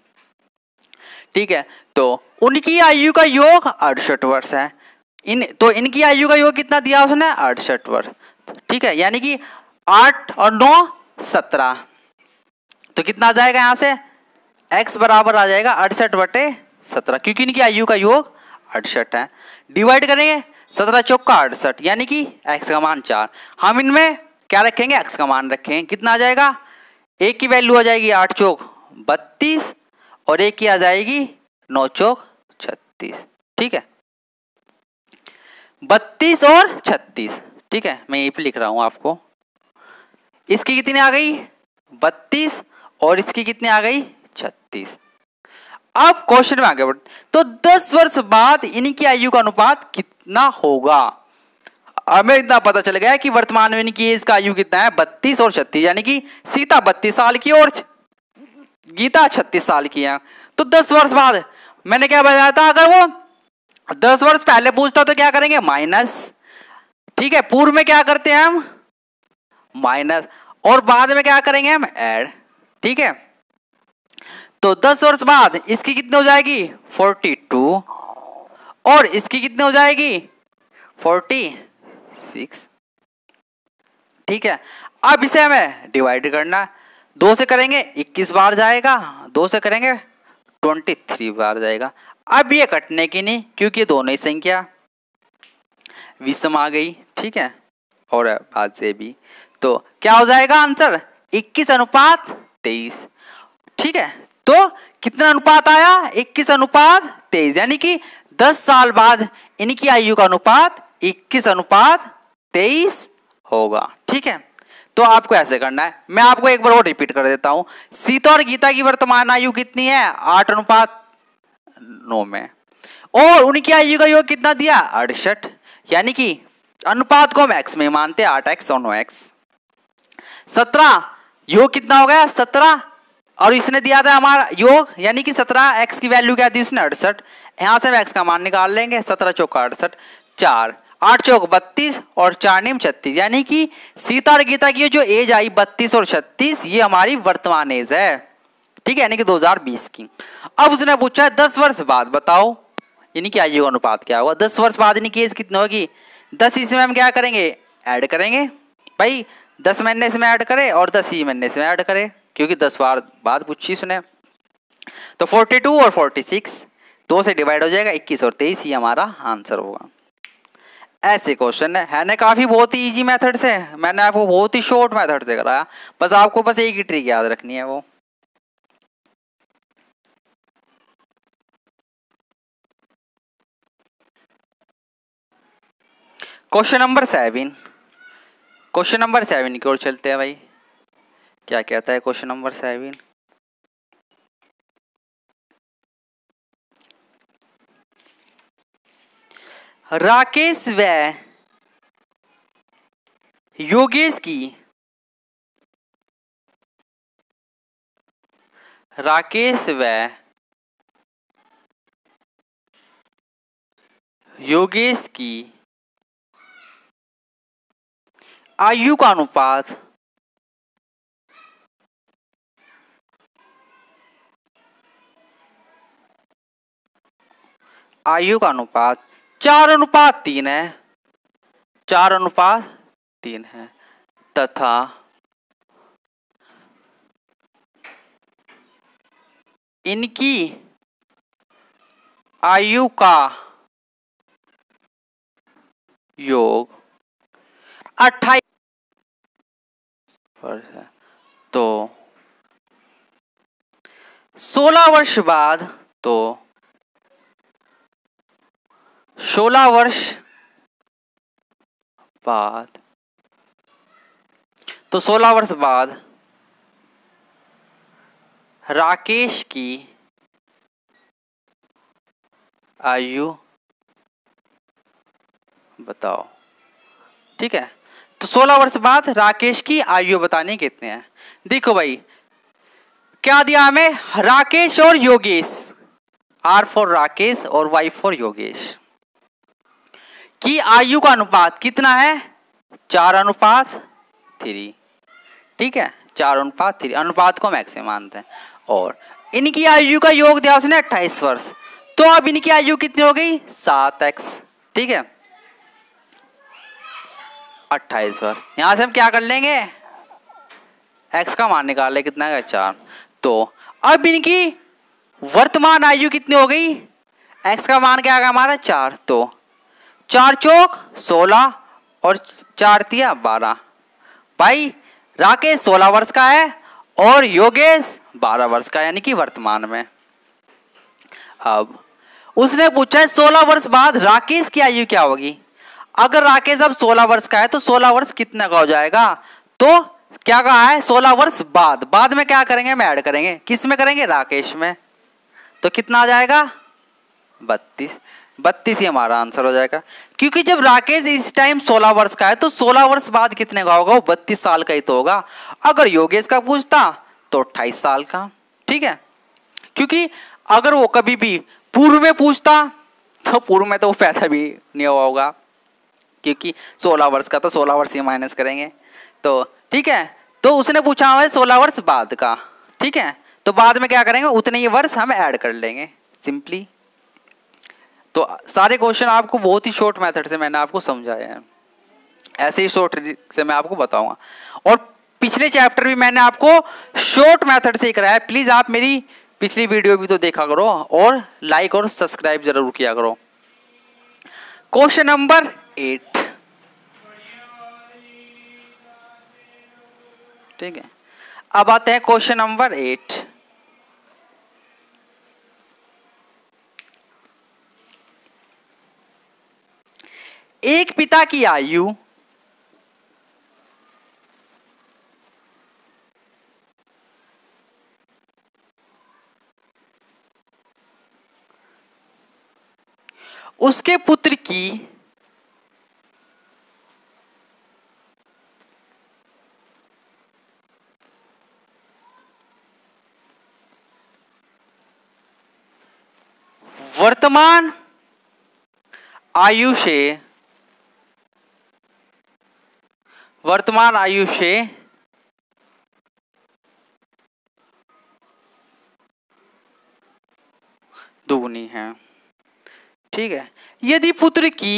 ठीक है, तो उनकी आयु का योग 68 वर्ष है। इनकी आयु का योग कितना दिया उसने? 68 वर्ष। ठीक है, यानी कि 8 और 9 17। तो कितना आ जाएगा यहाँ से? x बराबर आ जाएगा 68/17, क्योंकि इनकी आयु का योग 68 है। डिवाइड करेंगे 17 चौका 68, यानी कि x का मान 4। हम इनमें क्या रखेंगे? x का मान रखेंगे। कितना आ जाएगा? एक की वैल्यू आ जाएगी 8 चौक 32 और एक की आ जाएगी 9 चौक 36। ठीक है, 32 और 36। ठीक है, मैं यहीं पे लिख रहा हूं आपको। इसकी कितनी आ गई? 32 और इसकी कितनी आ गई? 36। अब क्वेश्चन में आगे बढ़ते, तो 10 वर्ष बाद इनकी आयु का अनुपात कितना होगा? हमें इतना पता चल गया कि वर्तमान में इनकी एज का आयु कितना है? 32 और 36, यानी कि सीता 32 साल की और गीता 36 साल की है। तो 10 वर्ष बाद मैंने क्या बताया था, अगर वो 10 वर्ष पहले पूछता तो क्या करेंगे? माइनस। ठीक है, पूर्व में क्या करते हैं हम? माइनस, और बाद में क्या करेंगे हम? ऐड। ठीक है, तो 10 वर्ष बाद इसकी कितनी हो जाएगी? 42 और इसकी कितनी हो जाएगी? 46। ठीक है, अब इसे हमें डिवाइड करना। 2 से करेंगे 21 बार जाएगा, 2 से करेंगे 23 बार जाएगा। अब ये कटने की नहीं, क्योंकि दोनों ही संख्या विषम आ गई। ठीक है, और बाद से भी तो क्या हो जाएगा आंसर? 21:23। ठीक है, तो कितना अनुपात आया? 21:23, यानी कि 10 साल बाद इनकी आयु का अनुपात 21:23 होगा। ठीक है, तो आपको ऐसे करना है। मैं आपको एक बार और रिपीट कर देता हूं। सीता और गीता की वर्तमान आयु कितनी है? 8:9 में, और उनकी आयु का योग कितना दिया? 68, यानी कि अनुपात को हम x में मानते हैं, 8x और 9x। 17 योग कितना हो गया? 17, और इसने दिया था हमारा योग, यानी कि 17, x की वैल्यू क्या दी उसने? 68। यहां से हम x का मान निकाल लेंगे। 17 चौका 68, 4 8 चौक 32 और 4 नीम 36, यानी कि सीता और गीता की जो एज आई 32 और 36, ये हमारी वर्तमान एज है। ठीक है, यानी कि 2020 की। अब उसने पूछा है 10 वर्ष बाद बताओ इनकी आयु अनुपात क्या होगा? 10 वर्ष बाद इनकी एज कितनी होगी? 10 इसमें हम क्या करेंगे? ऐड करेंगे। भाई 10 महीने इसमें ऐड करें और 10 ही महीने इसमें ऐड करें, क्योंकि 10 बार बाद पूछी उसने। तो 42 और 46 2 से डिवाइड हो जाएगा, 21 और 23 ही हमारा आंसर होगा। ऐसे क्वेश्चन है ना, काफी बहुत ही इजी मेथड से, मैंने आपको बहुत ही शॉर्ट मेथड से कराया। बस आपको बस एक ही ट्रिक याद रखनी है, वो क्वेश्चन नंबर 7। क्वेश्चन नंबर 7 की ओर चलते हैं भाई। क्या कहता है क्वेश्चन नंबर 7? राकेश व योगेश की आयु का अनुपात आयु का अनुपात 4:3 है, 4:3 है, तथा इनकी आयु का योग 28 वर्ष है। तो 16 वर्ष बाद, तो 16 वर्ष बाद, तो 16 वर्ष बाद राकेश की आयु बताओ। ठीक है, तो 16 वर्ष बाद राकेश की आयु बतानी कितने हैं। देखो भाई क्या दिया हमें? राकेश और योगेश, R फॉर राकेश और Y फॉर योगेश की आयु का अनुपात कितना है? 4:3, ठीक है, 4:3 अनुपात को मैक्सिमम मानते हैं। और इनकी आयु का योग दिया उसने 28 वर्ष, तो अब इनकी आयु कितनी हो गई 7x, ठीक है, 28 वर्ष। यहां से हम क्या कर लेंगे, x का मान निकाल ले, कितना है 4। तो अब इनकी वर्तमान आयु कितनी हो गई, x का मान क्या है हमारा 4, तो 4 चौक 16 और 4 तिया 12। भाई राकेश 16 वर्ष का है और योगेश 12 वर्ष का, यानी कि वर्तमान में। अब उसने पूछा है 16 वर्ष बाद राकेश की आयु क्या होगी। अगर राकेश अब 16 वर्ष का है तो 16 वर्ष कितना का हो जाएगा, तो क्या कहा है 16 वर्ष बाद में क्या करेंगे, हम ऐड करेंगे, किस में करेंगे, राकेश में। तो कितना आ जाएगा 32 ही हमारा आंसर हो जाएगा, क्योंकि जब राकेश इस टाइम 16 वर्ष का है तो 16 वर्ष बाद कितने का होगा, वो 32 साल का ही तो होगा। अगर योगेश का पूछता तो 28 साल का, ठीक है, क्योंकि अगर वो कभी भी पूर्व में पूछता तो पूर्व में तो वो पैसा भी नहीं हुआ होगा, क्योंकि 16 वर्ष का तो 16 वर्ष ही माइनस करेंगे, तो ठीक है। तो उसने पूछा है 16 वर्ष बाद का, ठीक है, तो बाद में क्या करेंगे, उतने ही वर्ष हम ऐड कर लेंगे सिंपली। तो सारे क्वेश्चन आपको बहुत ही शॉर्ट मेथड से मैंने आपको समझाया है, ऐसे ही शॉर्ट से मैं आपको बताऊंगा। और पिछले चैप्टर भी मैंने आपको शॉर्ट मेथड से ही कराया है। प्लीज आप मेरी पिछली वीडियो भी तो देखा करो और लाइक और सब्सक्राइब जरूर किया करो। क्वेश्चन नंबर 8, ठीक है। अब आते हैं क्वेश्चन नंबर 8। एक पिता की आयु उसके पुत्र की वर्तमान आयु से दुगनी है, ठीक है। यदि पुत्र की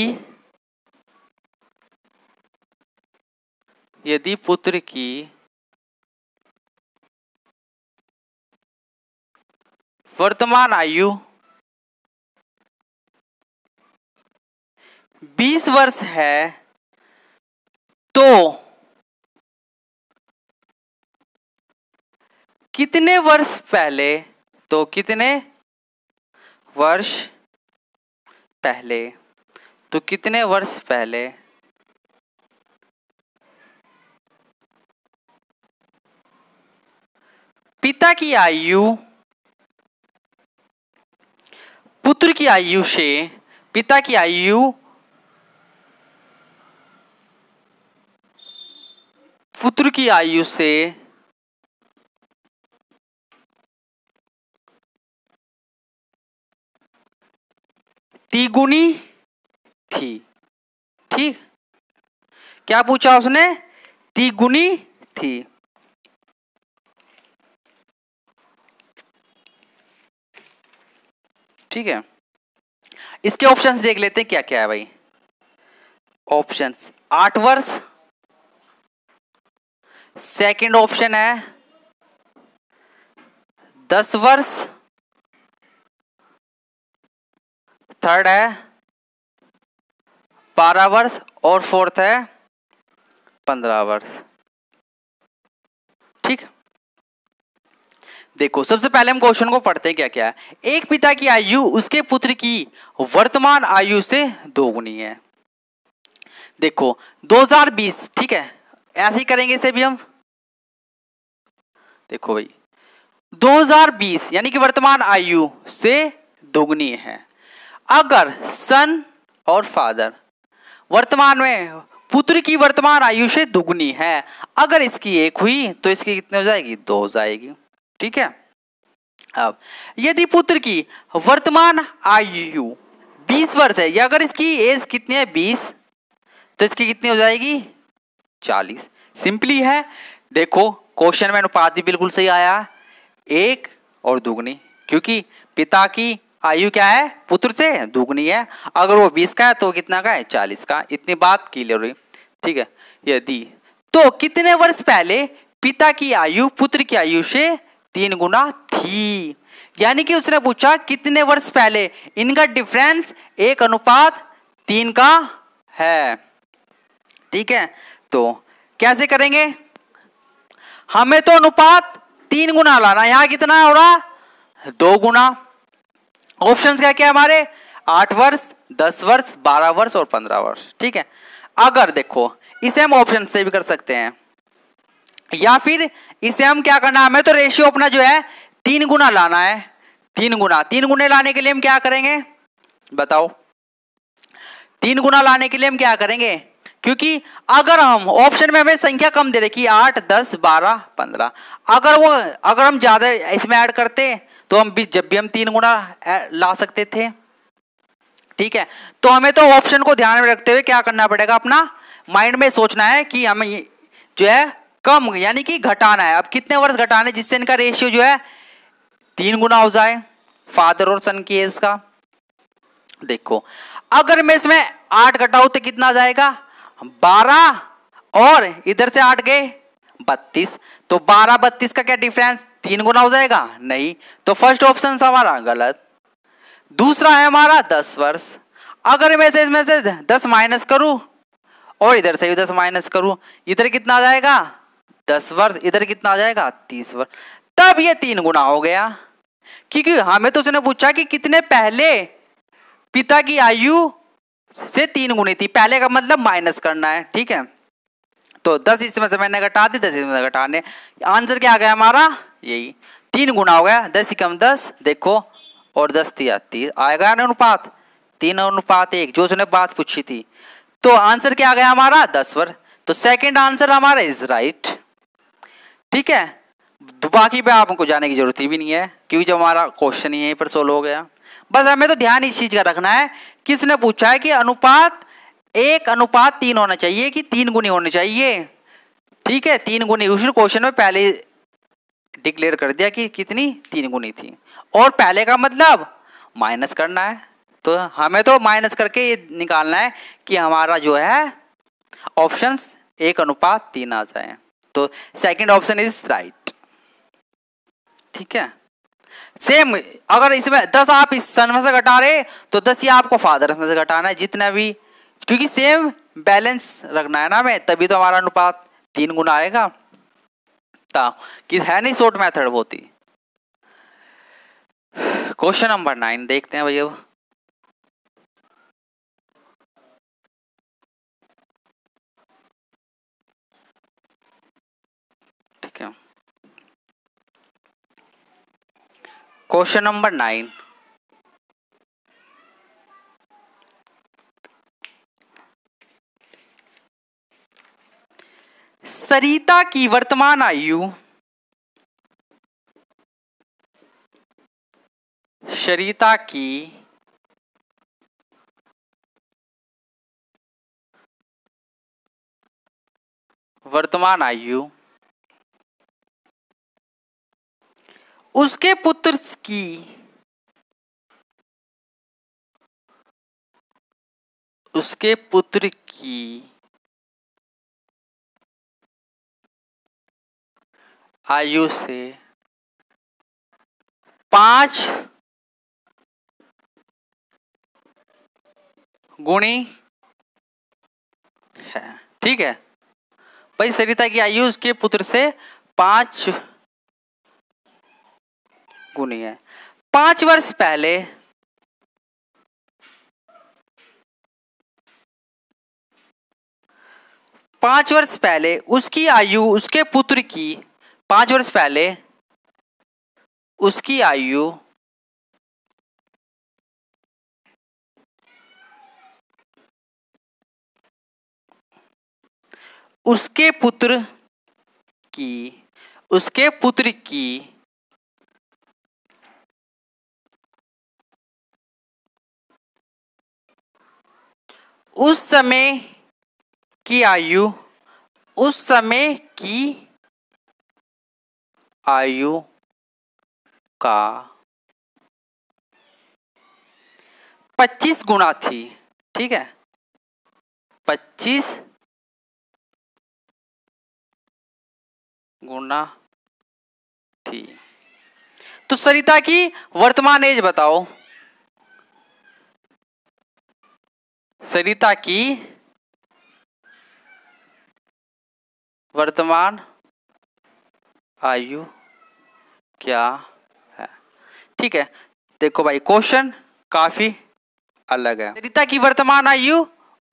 वर्तमान आयु 20 वर्ष है तो कितने वर्ष पहले पिता की आयु पुत्र की आयु से पिता की आयु पुत्र की आयु से तिगुनी थी, ठीक। क्या पूछा उसने, तिगुनी थी, ठीक है। इसके ऑप्शंस देख लेते हैं क्या क्या है भाई। ऑप्शंस 8 वर्ष, सेकंड ऑप्शन है 10 वर्ष, थर्ड है 12 वर्ष और फोर्थ है 15 वर्ष, ठीक। देखो सबसे पहले हम क्वेश्चन को पढ़ते हैं क्या क्या है। एक पिता की आयु उसके पुत्र की वर्तमान आयु से दोगुनी है। देखो 2020, ठीक है, ऐसे ही करेंगे इसे भी हम। देखो भाई 2020 यानी कि वर्तमान आयु से दोगुनी है। अगर सन और फादर वर्तमान में पुत्र की वर्तमान आयु से दुगनी है, अगर इसकी 1 हुई तो इसकी कितनी हो जाएगी, 2 हो जाएगी, ठीक है। अब यदि पुत्र की वर्तमान आयु 20 वर्ष है, या अगर इसकी एज कितनी है 20, तो इसकी कितनी हो जाएगी 40। सिंपली है। देखो क्वेश्चन में अनुपात भी बिल्कुल सही आया, 1 और दुगनी, क्योंकि पिता की आयु क्या है, पुत्र से दुगनी है। अगर वो 20 का है तो कितना का है, 40 का। इतनी बात क्लियर हुई। ठीक है। यदि तो कितने वर्ष पहले पिता की आयु पुत्र की आयु से 3 गुना थी, यानी कि उसने पूछा कितने वर्ष पहले, इनका डिफरेंस 1:3 का है। ठीक है, तो कैसे करेंगे, हमें तो अनुपात 3 गुना लाना, यहां कितना हो रहा, 2 गुना। ऑप्शंस क्या क्या हमारे, 8 वर्ष, 10 वर्ष, 12 वर्ष और 15 वर्ष। ठीक है, अगर देखो इसे हम ऑप्शन से भी कर सकते हैं, या फिर इसे हम क्या करना है, हमें तो रेशियो अपना जो है 3 गुना लाना है। 3 गुने लाने के लिए हम क्या करेंगे बताओ, 3 गुना लाने के लिए हम क्या करेंगे, क्योंकि अगर हम ऑप्शन में हमें संख्या कम दे रखी 8, 10, 12, 15, अगर हम ज्यादा इसमें ऐड करते तो हम भी जब भी हम 3 गुना ला सकते थे। ठीक है, तो हमें तो ऑप्शन को ध्यान में रखते हुए क्या करना पड़ेगा, अपना माइंड में सोचना है कि हमें जो है कम यानी कि घटाना है। अब कितने वर्ष घटाना है जिससे इनका रेशियो जो है 3 गुना हो जाए, फादर और सन की एज का। देखो अगर मैं इसमें 8 घटाऊं तो कितना आ जाएगा, 12 और इधर से 8 गए 32, तो 12 32 का क्या डिफरेंस 3 गुना हो जाएगा, नहीं, तो फर्स्ट ऑप्शन हमारा गलत। दूसरा है हमारा 10 वर्ष, अगर मैं इसमें से 10 माइनस करूं और इधर से भी 10 माइनस करूं, इधर कितना आ जाएगा 10 वर्ष, इधर कितना आ जाएगा 30 वर्ष, तब ये 3 गुना हो गया। क्योंकि हमें तो उसने पूछा कि कितने पहले पिता की आयु से 3 गुनी थी, पहले का मतलब माइनस करना है। ठीक है, तो 10 इसमें से मैंने घटा दी, 10 इसमें से घटाने, आंसर क्या आ गया हमारा, यही 3 गुना हो गया। 10 कम 10 देखो, और 10 30 आएगा ना अनुपात, 3:1, जो उसने बात पूछी थी। तो आंसर क्या आ गया हमारा 10 वर्ष, तो सेकंड आंसर हमारा इज राइट। ठीक है, बाकी पे आपको जाने की जरूरत ही भी नहीं है, क्योंकि जो हमारा क्वेश्चन यहीं पर सोल्व हो गया। बस हमें तो ध्यान इस चीज का रखना है, किसने पूछा है कि अनुपात 1:3 होना चाहिए कि 3 गुनी होने चाहिए। ठीक है, 3 गुनी उस क्वेश्चन में पहले डिक्लेयर कर दिया कि कितनी 3 गुनी थी, और पहले का मतलब माइनस करना है, तो हमें तो माइनस करके ये निकालना है कि हमारा जो है ऑप्शंस 1:3 आ जाए, तो सेकंड ऑप्शन इज राइट। ठीक है, सेम अगर इसमें 10 आप इस सन में से घटा रहे तो 10 ही आपको फादर में से घटाना है, जितना भी, क्योंकि सेम बैलेंस रखना है ना हमें, तभी तो हमारा अनुपात 3 गुना आएगा। कि है नहीं शॉर्ट मेथड बहुत ही। क्वेश्चन नंबर 9 देखते हैं भैया। ठीक है, क्वेश्चन नंबर 9, सरिता की वर्तमान आयु, सरिता की वर्तमान आयु उसके पुत्र की आयु से 5 गुणी है। ठीक है भाई, सरिता की आयु उसके पुत्र से 5 गुनी है। 5 वर्ष पहले उसकी आयु उसके पुत्र की 5 वर्ष पहले उसकी आयु उसके पुत्र की उस समय की आयु उस समय की आयु का 25 गुना थी। ठीक है, 25 गुना थी। तो सरिता की वर्तमान एज बताओ। सरिता की वर्तमान आयु क्या है? ठीक है, देखो भाई क्वेश्चन काफी अलग है। सरिता की वर्तमान आयु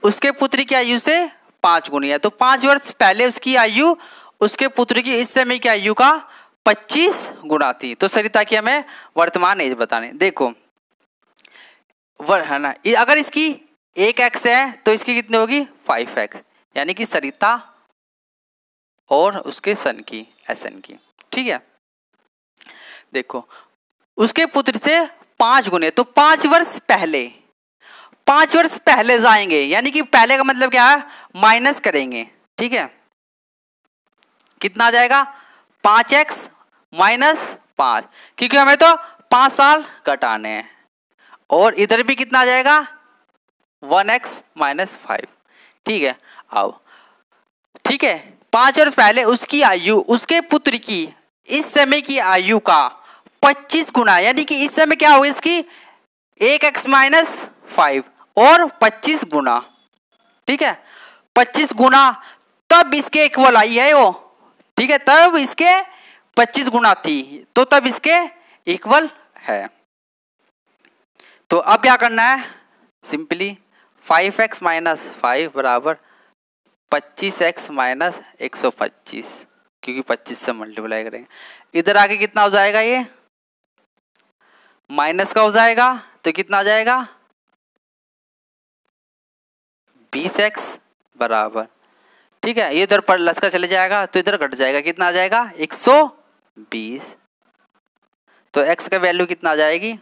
उसके पुत्र की आयु से 5 गुनी है, तो 5 वर्ष पहले उसकी आयु उसके पुत्र की इस समय की आयु का 25 गुना थी। तो सरिता की हमें वर्तमान एज बताने। देखो है ना, अगर इसकी 1x है तो इसकी कितनी होगी 5x, यानी कि सरिता और उसके सन की SN की। ठीक है, देखो उसके पुत्र से 5 गुने, तो 5 वर्ष पहले, 5 वर्ष पहले जाएंगे, यानी कि पहले का मतलब क्या है, माइनस करेंगे। ठीक है, कितना आ जाएगा 5x माइनस 5, क्योंकि हमें तो 5 साल घटाने हैं। और इधर भी कितना आ जाएगा 1x माइनस 5। ठीक है, अब ठीक है, 5 वर्ष पहले उसकी आयु उसके पुत्र की इस समय की आयु का 25 गुना, यानी कि इस समय क्या होगा इसकी 1x माइनस 5 और 25 गुना। ठीक है, 25 गुना तब इसके इक्वल आई है वो। ठीक है, तब इसके 25 गुना थी, तो तब इसके इक्वल है। तो अब क्या करना है, सिंपली 5x माइनस 5 बराबर 25x माइनस 125, क्योंकि 25 से मल्टीप्लाई करेंगे। इधर आके कितना हो जाएगा, ये माइनस का हो जाएगा, तो कितना आ जाएगा 20x बराबर। ठीक है, ये इधर पर प्लस का चले जाएगा तो इधर घट जाएगा, कितना आ जाएगा 120। तो x का वैल्यू कितना आ जाएगी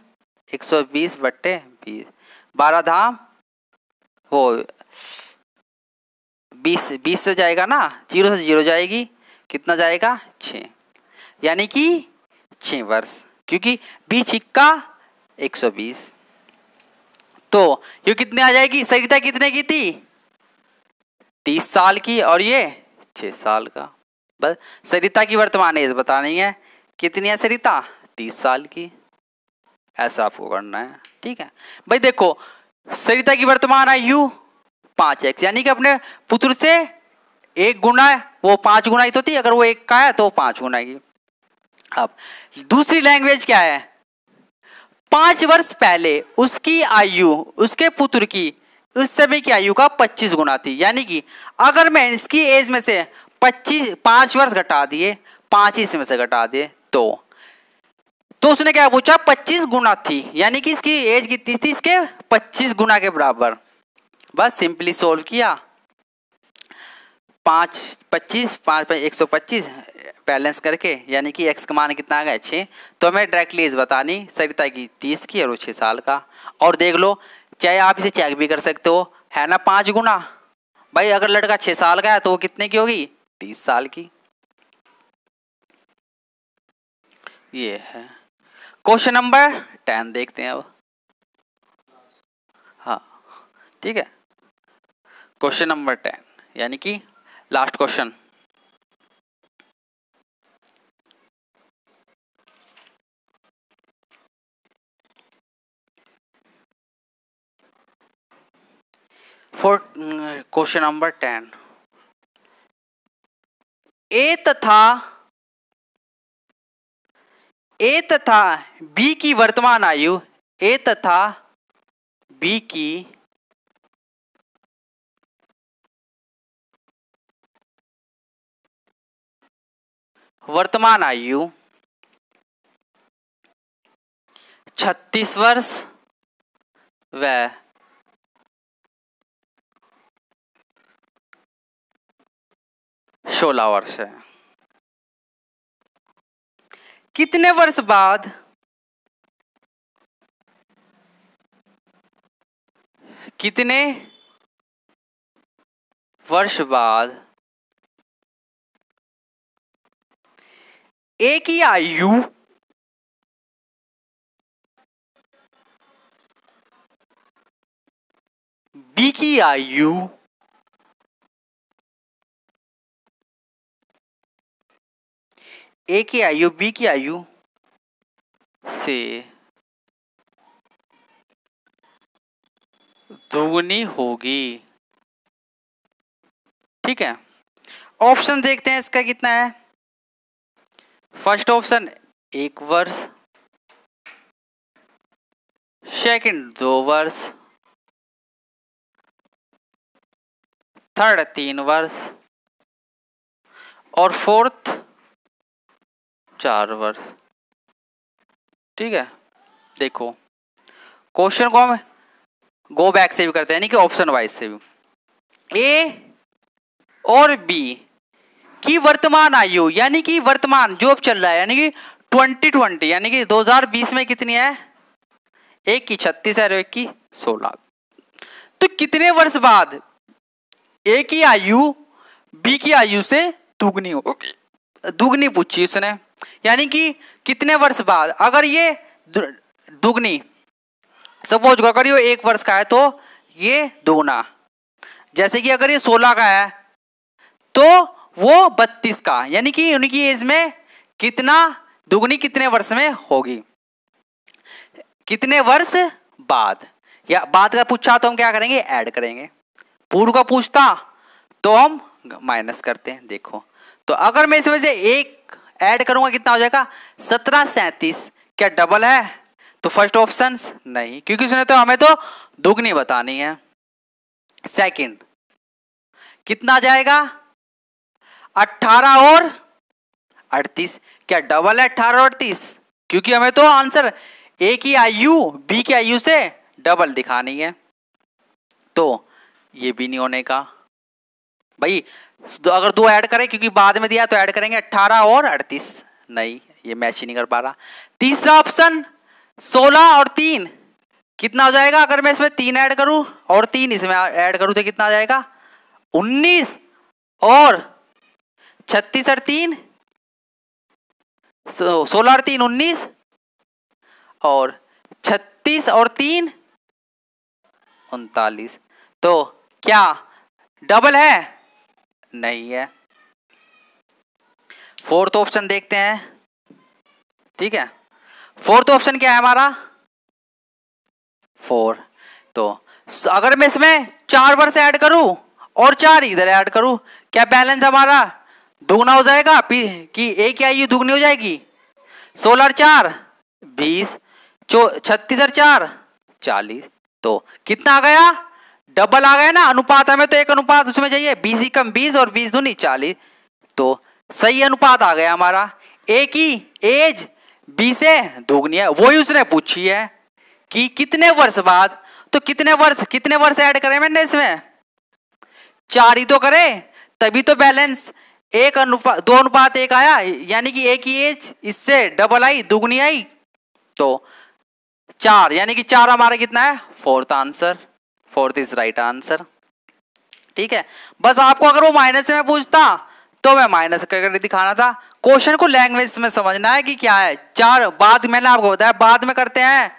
120 बट्टे 20, 12 धाम वो 20 से जाएगा ना, 0 से 0 जाएगी, कितना जाएगा 6, यानी कि 6 वर्ष, क्योंकि 20 छिक्का 120। तो ये कितने आ जाएगी, सरिता कितने की थी 30 साल की, और ये 6 साल का। बस सरिता की वर्तमान एज बतानी है, कितनी है सरिता 30 साल की, ऐसा आपको करना है। ठीक है भाई, देखो सरिता की वर्तमान आयु 5x, यानी कि अपने पुत्र से 1 गुना, वो 5 गुना ही तो थी, अगर वो 1 का है तो 5 गुना की। अब दूसरी लैंग्वेज क्या है, 5 वर्ष पहले उसकी आयु उसके पुत्र की उस समय की आयु का 25 गुना थी, यानी कि अगर मैं इसकी एज में से 5 वर्ष घटा दिए, 5 इसमें से घटा दिए, तो उसने क्या पूछा 25 गुना थी, यानी कि इसकी एज कितनी थी इसके 25 गुना के बराबर। बस सिंपली सोल्व किया, 5 25 5 125 बैलेंस करके, यानी कि x का मान कितना आ गया 6। तो हमें डायरेक्टली एज बतानी सरिता की 30 की और 6 साल का। और देख लो, चाहे आप इसे चेक भी कर सकते हो, है ना 5 गुना। भाई अगर लड़का 6 साल का है तो वो कितने की होगी 30 साल की। ये है क्वेश्चन नंबर 10, देखते हैं अब। हाँ ठीक है, क्वेश्चन नंबर 10 यानी कि last question. For question number 10, ए तथा बी की वर्तमान आयु, ए तथा बी की वर्तमान आयु 36 वर्ष व 16 वर्ष है। कितने वर्ष बाद ए की आयु बी की आयु ए की आयु बी की आयु से दोगुनी होगी। ठीक है, ऑप्शन देखते हैं इसका कितना है। फर्स्ट ऑप्शन 1 वर्ष, सेकंड 2 वर्ष, थर्ड 3 वर्ष और फोर्थ 4 वर्ष। ठीक है, देखो क्वेश्चन को हम गो बैक से भी करते हैं, यानी कि ऑप्शन वाइज से भी। ए और बी की वर्तमान आयु, यानी कि वर्तमान जो अब चल रहा है, यानी कि 2020, यानी कि 2020 में कितनी है, एक की 36 है और एक की 16। तो कितने वर्ष बाद ए की आयु बी की आयु से दुगनी होगी, दुगनी पूछी उसने, यानी कि कितने वर्ष बाद। अगर ये दुगनी, सपोज अगर ये 1 वर्ष का है तो ये दुगना, जैसे कि अगर ये 16 का है तो वो 32 का, यानी कि उनकी एज में कितना दुगनी कितने वर्ष में होगी, कितने वर्ष बाद। या बाद का पूछा तो हम क्या करेंगे, ऐड करेंगे। पूर्व का पूछता तो हम माइनस करते हैं। देखो तो अगर मैं इसमें से एक ऐड करूंगा कितना हो जाएगा, 1737। क्या डबल है, तो फर्स्ट ऑप्शन नहीं, क्योंकि उसने तो हमें तो दुगनी बतानी है। सेकंड कितना आ जाएगा, 18 और 38। क्या डबल है 18 और 38, क्योंकि हमें तो आंसर ए की आयु बी की आयु से डबल दिखानी है, तो ये भी नहीं होने का भाई। अगर 2 ऐड करें, क्योंकि बाद में दिया तो ऐड करेंगे 18 और 38, नहीं ये मैच ही नहीं कर पा रहा। तीसरा ऑप्शन 16 और 3 कितना हो जाएगा, अगर मैं इसमें 3 ऐड करूं और 3 इसमें ऐड करूं तो कितना आ जाएगा, 19 और 36 और 3 16 और 3 19 और 36 और 3 39। तो क्या डबल है, नहीं है। फोर्थ ऑप्शन देखते हैं। ठीक है, फोर्थ ऑप्शन क्या है हमारा, 4। तो अगर मैं इसमें 4 वर्ष ऐड करूं और 4 इधर ऐड करूं, क्या बैलेंस हमारा दुगना हो जाएगा, कि ए की आयु दुगनी हो जाएगी। 16 और 4 20, 36 और 4 40। तो कितना आ गया, डबल आ गया ना। अनुपात हमें तो एक अनुपात उसमें चाहिए, 20 ही कम 20 और 20 दूनी 40। तो सही अनुपात आ गया हमारा। ए की एज बी से दोगुनी है, वही उसने पूछी है कि कितने वर्ष बाद। तो कितने वर्ष ऐड करें मैंने इसमें, 4 ही तो करे, तभी तो बैलेंस 2:1 आया, यानी कि ए की एज इससे डबल आई, दुगनी आई। तो 4, यानी कि 4 हमारा कितना है, fourth answer, fourth is right answer. ठीक है, बस आपको अगर वो माइनस में पूछता तो मैं माइनस करके दिखाना था। क्वेश्चन को लैंग्वेज में समझना है कि क्या है। 4 बाद मैंने आपको बताया बाद में करते हैं,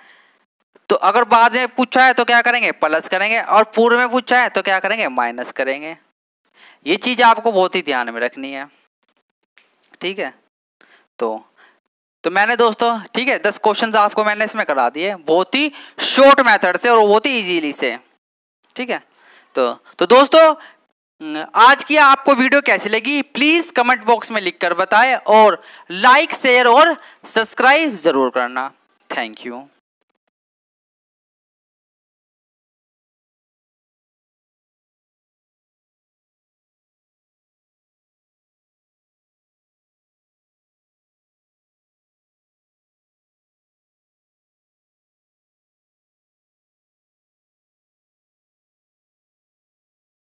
तो अगर बाद में पूछा है तो क्या करेंगे, प्लस करेंगे, और पूर्व में पूछा है तो क्या करेंगे, माइनस करेंगे। ये चीज आपको बहुत ही ध्यान में रखनी है। ठीक है, तो मैंने दोस्तों, ठीक है, 10 क्वेश्चंस आपको मैंने इसमें करा दिए, बहुत ही शॉर्ट मेथड से और बहुत ही इजीली से। ठीक है, तो दोस्तों आज की आपको वीडियो कैसी लगी प्लीज कमेंट बॉक्स में लिखकर बताएं, और लाइक शेयर और सब्सक्राइब जरूर करना। Thank you.